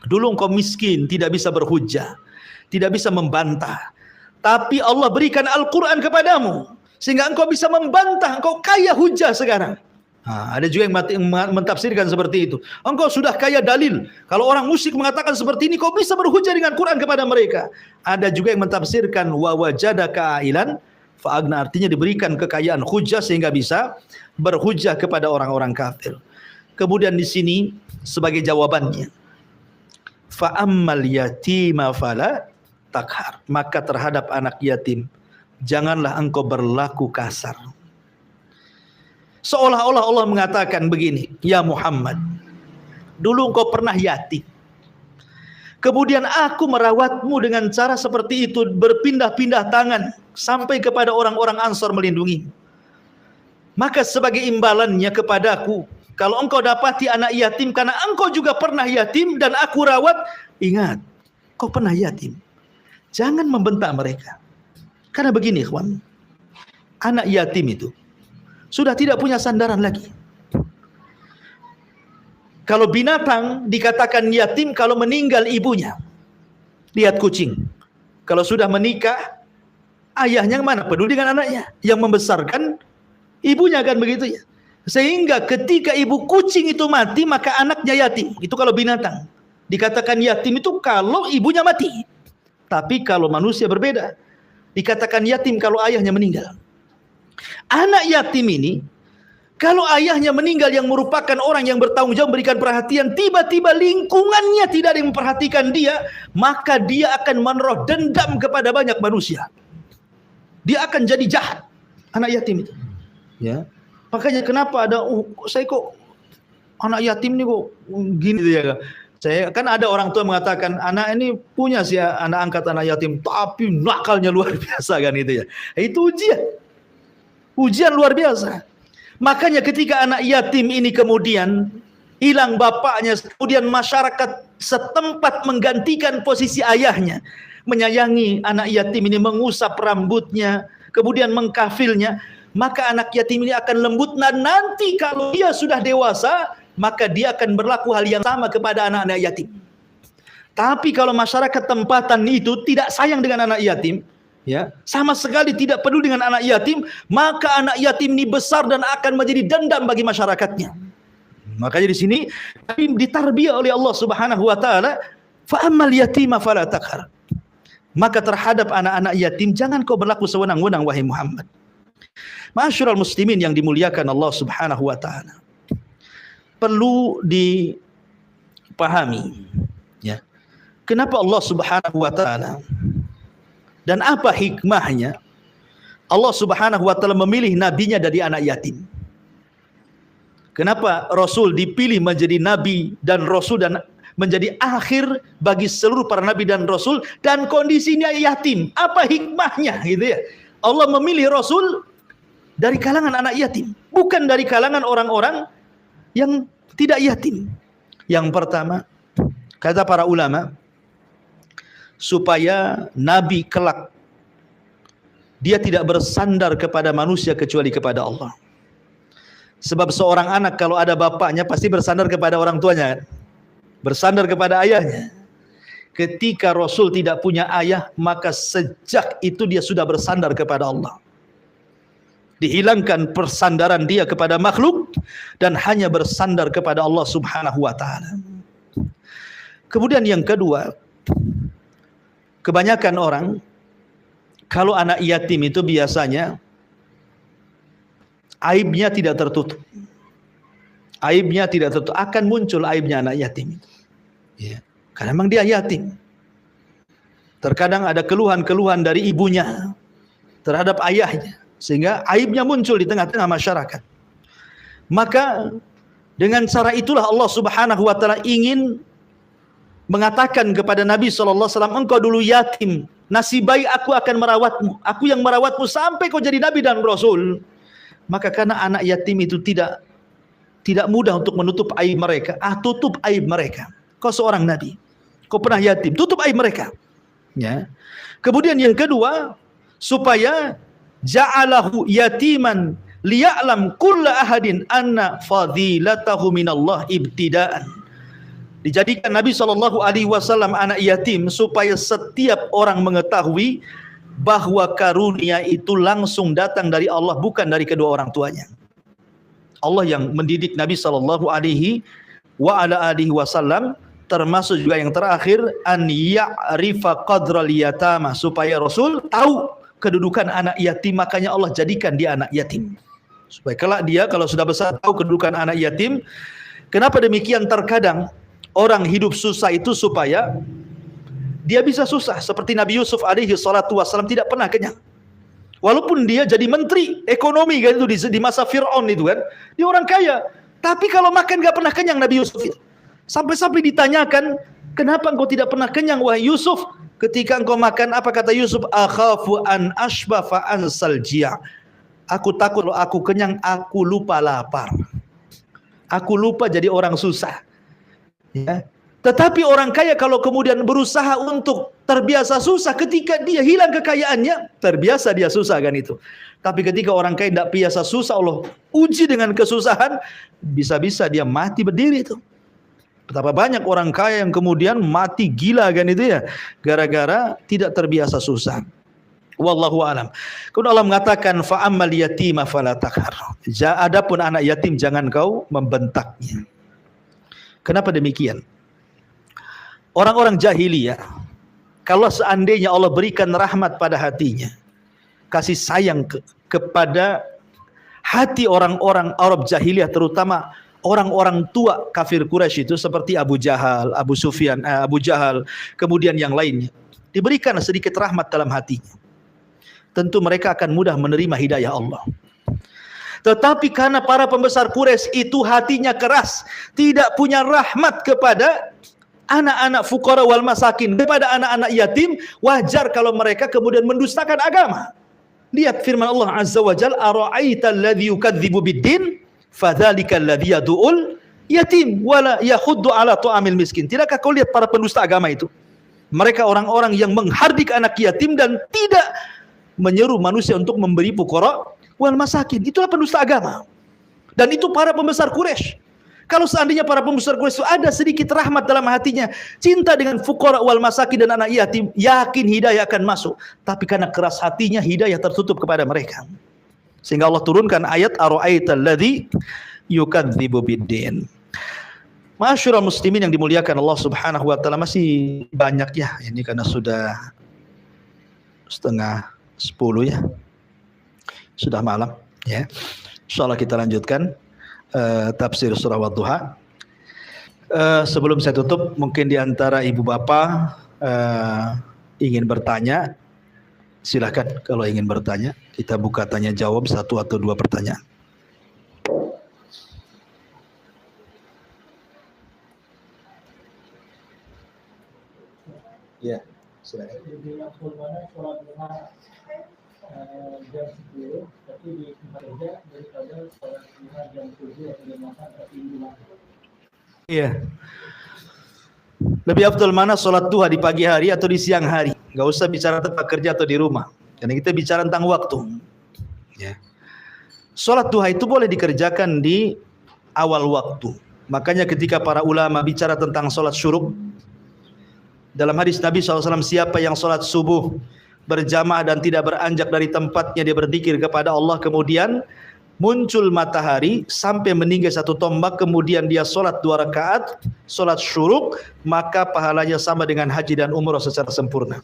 dulu engkau miskin, tidak bisa berhujjah, tidak bisa membantah, tapi Allah berikan Al-Quran kepadamu sehingga engkau bisa membantah, engkau kaya hujjah sekarang. Ada juga yang mentafsirkan seperti itu. Engkau sudah kaya dalil. Kalau orang musyrik mengatakan seperti ini, kau bisa berhujjah dengan Quran kepada mereka. Ada juga yang mentafsirkan wa wajadaka ailan fa'agna, artinya diberikan kekayaan hujjah sehingga bisa berhujjah kepada orang-orang kafir. Kemudian di sini sebagai jawabannya, fa'ammal yatima fala takhar, maka terhadap anak yatim janganlah engkau berlaku kasar. Seolah-olah Allah mengatakan begini, ya Muhammad, dulu engkau pernah yatim, kemudian aku merawatmu dengan cara seperti itu, berpindah-pindah tangan sampai kepada orang-orang Ansor melindungi. Maka sebagai imbalannya kepadaku, kalau engkau dapati anak yatim karena engkau juga pernah yatim dan aku rawat, ingat, kau pernah yatim, jangan membentak mereka. Karena begini ikhwan, anak yatim itu sudah tidak punya sandaran lagi. Kalau binatang dikatakan yatim kalau meninggal ibunya. Lihat kucing, kalau sudah menikah, ayahnya mana peduli dengan anaknya, yang membesarkan ibunya, kan begitu ya. Sehingga ketika ibu kucing itu mati, maka anaknya yatim. Itu kalau binatang dikatakan yatim itu kalau ibunya mati. Tapi kalau manusia berbeda, dikatakan yatim kalau ayahnya meninggal. Anak yatim ini, kalau ayahnya meninggal yang merupakan orang yang bertanggung jawab memberikan perhatian, tiba-tiba lingkungannya tidak ada yang memperhatikan dia, maka dia akan menaruh dendam kepada banyak manusia. Dia akan jadi jahat, anak yatim itu. Ya, makanya kenapa ada, saya kok anak yatim ini kok gini ya. Saya kan ada orang tua mengatakan anak ini punya sih anak angkat anak yatim, tapi nakalnya luar biasa, kan itu ya. Itu ujian luar biasa. Makanya ketika anak yatim ini kemudian hilang bapaknya, kemudian masyarakat setempat menggantikan posisi ayahnya, menyayangi anak yatim ini, mengusap rambutnya, kemudian mengkafilnya, maka anak yatim ini akan lembut, dan nanti kalau dia sudah dewasa, maka dia akan berlaku hal yang sama kepada anak-anak yatim. Tapi kalau masyarakat tempatan itu tidak sayang dengan anak yatim, ya, sama sekali tidak peduli dengan anak yatim, maka anak yatim ini besar dan akan menjadi dendam bagi masyarakatnya. Makanya di sini ditarbiyah oleh Allah Subhanahu wa taala, fa ammal yatima fala taqhar. Maka terhadap anak-anak yatim jangan kau berlaku sewenang-wenang wahai Muhammad. Ma'asyiral muslimin yang dimuliakan Allah Subhanahu wa taala. Perlu dipahami, ya. Kenapa Allah Subhanahu wa taala dan apa hikmahnya Allah Subhanahu wa taala memilih nabinya dari anak yatim? Kenapa Rasul dipilih menjadi nabi dan Rasul dan menjadi akhir bagi seluruh para nabi dan Rasul, dan kondisinya yatim? Apa hikmahnya, gitu ya? Allah memilih Rasul dari kalangan anak yatim, bukan dari kalangan orang-orang yang tidak yatim. Yang pertama, kata para ulama, supaya nabi kelak dia tidak bersandar kepada manusia kecuali kepada Allah. Sebab seorang anak kalau ada bapaknya pasti bersandar kepada orang tuanya, bersandar kepada ayahnya. Ketika Rasul tidak punya ayah, maka sejak itu dia sudah bersandar kepada Allah. Dihilangkan persandaran dia kepada makhluk dan hanya bersandar kepada Allah Subhanahu wa taala. Kemudian yang kedua, kebanyakan orang kalau anak yatim itu biasanya aibnya tidak tertutup. Aibnya tidak tertutup, akan muncul aibnya anak yatim itu. Ya, karena memang dia yatim. Terkadang ada keluhan-keluhan dari ibunya terhadap ayahnya, sehingga aibnya muncul di tengah-tengah masyarakat. Maka dengan cara itulah Allah Subhanahu wa taala ingin mengatakan kepada Nabi SAW, engkau dulu yatim, nasib baik aku akan merawatmu, aku yang merawatmu sampai kau jadi Nabi dan Rasul. Maka karena anak yatim itu tidak mudah untuk menutup aib mereka, tutup aib mereka. Kau seorang Nabi, kau pernah yatim, tutup aib mereka. Ya. Kemudian yang kedua, supaya ja'alahu yatiman liya'lam kulla ahadin anna fadilatahu minallah ibtidaan. Dijadikan Nabi SAW anak yatim supaya setiap orang mengetahui bahwa karunia itu langsung datang dari Allah, bukan dari kedua orang tuanya. Allah yang mendidik Nabi SAW, termasuk juga yang terakhir, an ya'rifa qadral yatama, supaya Rasul tahu kedudukan anak yatim. Makanya Allah jadikan dia anak yatim, supaya kalau sudah besar tahu kedudukan anak yatim. Kenapa demikian? Terkadang orang hidup susah itu supaya dia bisa susah, seperti Nabi Yusuf alaihi salatu wassalam tidak pernah kenyang. Walaupun dia jadi menteri ekonomi kan itu di masa Fir'aun itu kan, dia orang kaya, tapi kalau makan gak pernah kenyang Nabi Yusuf itu. Sampai-sampai ditanyakan, kenapa engkau tidak pernah kenyang wahai Yusuf? Ketika engkau makan, apa kata Yusuf? Akhafu an ashbafa ansal jia'. Aku takut kalau aku kenyang, aku lupa lapar. Aku lupa jadi orang susah. Ya. Tetapi orang kaya kalau kemudian berusaha untuk terbiasa susah, ketika dia hilang kekayaannya, terbiasa dia susah kan itu. Tapi ketika orang kaya tidak biasa susah, Allah uji dengan kesusahan, bisa-bisa dia mati berdiri itu. Betapa banyak orang kaya yang kemudian mati gila kan itu ya, gara-gara tidak terbiasa susah. Wallahu alam. Kemudian Allah mengatakan fa ammal yatima fala taqhar. Adapun anak yatim jangan kau membentaknya. Kenapa demikian? Orang-orang jahiliyah, kalau seandainya Allah berikan rahmat pada hatinya, kasih sayang kepada hati orang-orang Arab jahiliyah, terutama orang-orang tua kafir Quraisy itu seperti Abu Jahal, Abu Sufyan, Abu Jahal, kemudian yang lainnya, diberikan sedikit rahmat dalam hatinya, tentu mereka akan mudah menerima hidayah Allah. Tetapi karena para pembesar Quraisy itu hatinya keras, tidak punya rahmat kepada anak-anak fuqara wal masakin, kepada anak-anak yatim, wajar kalau mereka kemudian mendustakan agama. Lihat firman Allah Azza wa Jalla, ara'aita alladhi yukadzibu bid-din fadzalika alladhi yad'ul yatim wala yahuddu ala ta'amil miskin. Tidakkah kau lihat para pendusta agama itu? Mereka orang-orang yang menghardik anak yatim dan tidak menyeru manusia untuk memberi fuqara wal masakin. Itulah pendusta agama. Dan itu para pembesar Quraisy. Kalau seandainya para pembesar Quraisy ada sedikit rahmat dalam hatinya, cinta dengan fuqara wal masakin dan anak yatim, yakin hidayah akan masuk. Tapi karena keras hatinya, hidayah tertutup kepada mereka. Sehingga Allah turunkan ayat ara'aital ladzi yukadzibu bid-din. Ma'asyiral muslimin yang dimuliakan Allah Subhanahu wa taala, masih banyak ya ini karena sudah 9:30 ya. Sudah malam ya. Insyaallah kita lanjutkan tafsir surah Wadduha. Sebelum saya tutup, mungkin di antara ibu bapak ingin bertanya, silakan kalau ingin bertanya. Kita buka tanya jawab 1 atau 2 pertanyaan. Ya, silakan. Jam 10, tapi di tempat kerja daripada sholat duha jam 7 atau jam 8 tapi di rumah. Iya. Lebih afdal mana sholat duha di pagi hari atau di siang hari? Gak usah bicara tempat kerja atau di rumah, karena kita bicara tentang waktu. Ya. Sholat duha itu boleh dikerjakan di awal waktu. Makanya ketika para ulama bicara tentang sholat syuruk, dalam hadis Nabi SAW, siapa yang sholat subuh berjamaah dan tidak beranjak dari tempatnya, dia berzikir kepada Allah, kemudian muncul matahari sampai meninggi 1 tombak, kemudian dia sholat 2 rakaat, sholat syuruk, maka pahalanya sama dengan haji dan umrah secara sempurna.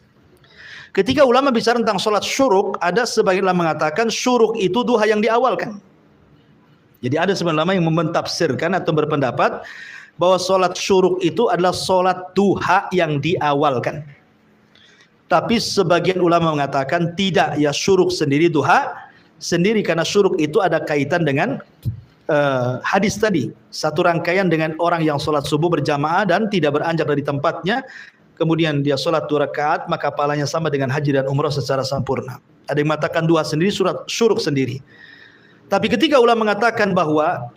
Ketika ulama bicara tentang sholat syuruk, ada sebagian ulama mengatakan syuruk itu duha yang diawalkan. Jadi ada sebagian ulama yang mentafsirkan atau berpendapat bahwa sholat syuruk itu adalah sholat duha yang diawalkan. Tapi sebagian ulama mengatakan tidak, ya syuruk sendiri, duha sendiri, karena syuruk itu ada kaitan dengan hadis tadi, satu rangkaian dengan orang yang sholat subuh berjamaah dan tidak beranjak dari tempatnya, kemudian dia sholat 2 rakaat, maka pahalanya sama dengan haji dan umrah secara sempurna. Ada yang mengatakan duha sendiri, surat syuruk sendiri. Tapi ketika ulama mengatakan bahwa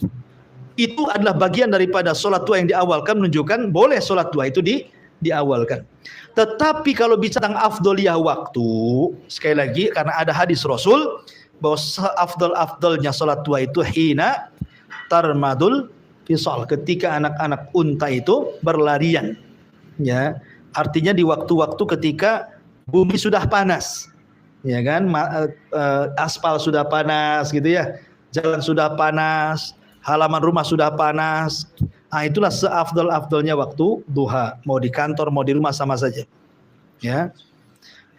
itu adalah bagian daripada sholat duha yang diawalkan, menunjukkan boleh sholat duha itu diawalkan. Tetapi kalau bicara tentang afdoliyah waktu, sekali lagi karena ada hadis Rasul bahwa seafdal-afdalnya sholat duha itu hina tarmadul fisal, ketika anak-anak unta itu berlarian, ya, artinya di waktu-waktu ketika bumi sudah panas, ya kan, aspal sudah panas gitu ya, jalan sudah panas, halaman rumah sudah panas. Nah, itulah seafdal-afdalnya waktu duha, mau di kantor mau di rumah sama saja, ya.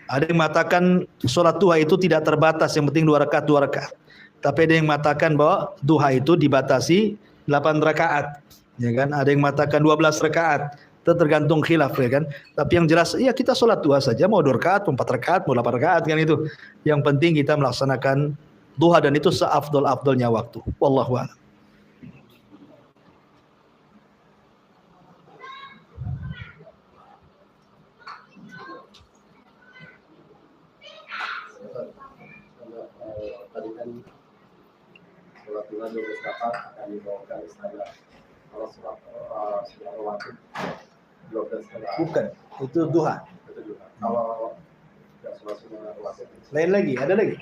Ada yang mengatakan sholat duha itu tidak terbatas, yang penting 2 rakaat 2 rakaat. Tapi ada yang mengatakan bahwa duha itu dibatasi 8 rakaat, ya kan. Ada yang mengatakan 12 rakaat, tergantung khilaf, ya kan. Tapi yang jelas, ya kita sholat duha saja, mau 2 rakaat, mau 4 rakaat, mau 8 rakaat, kan itu. Yang penting kita melaksanakan duha, dan itu seafdal-afdalnya waktu. Wallahu a'lam. Tadi kan sholat duha 12 rakaat akan dibawakan istana. Kalau sholat rawatib 12 rakaat. Bukan, itu duha. Itu duha. Kalau sholat rawatib Lain lagi, ada lagi?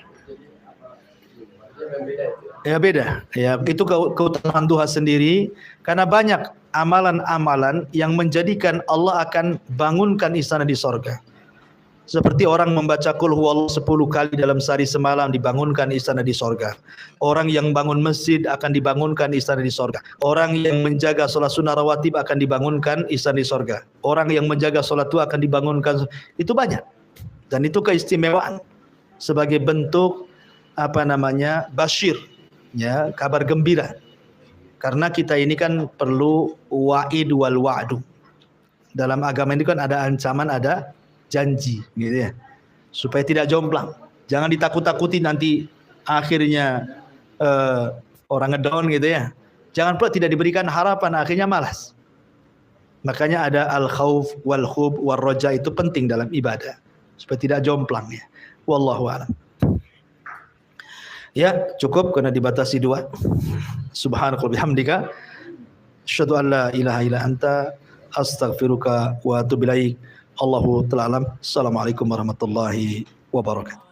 beda itu. Ya beda. Ya, itu keutamaan duha sendiri, karena banyak amalan-amalan yang menjadikan Allah akan bangunkan istana di sorga. Seperti orang membaca qul huwallahu 10 kali dalam sehari semalam, dibangunkan istana di sorga. Orang yang bangun masjid akan dibangunkan istana di sorga. Orang yang menjaga sholat sunnah rawatib akan dibangunkan istana di sorga. Orang yang menjaga sholat duha akan dibangunkan. Itu banyak. Dan itu keistimewaan sebagai bentuk basyir, ya, kabar gembira. Karena kita ini kan perlu wa'id wal wa'du. Dalam agama ini kan ada ancaman, ada janji, gitu ya, supaya tidak jomplang. Jangan ditakut-takuti nanti akhirnya orang ngedown gitu ya. Jangan pula tidak diberikan harapan, akhirnya malas. Makanya ada al-khauf wal khub wal roja, itu penting dalam ibadah supaya tidak jomplang, ya. Wallahu a'lam. Ya, cukup karena dibatasi 2. Subhanakallahumma bihamdika asyhadu an la ilaha illa anta astaghfiruka wa atubu ilaik. Allahu ta'ala alam. Assalamualaikum warahmatullahi wabarakatuh.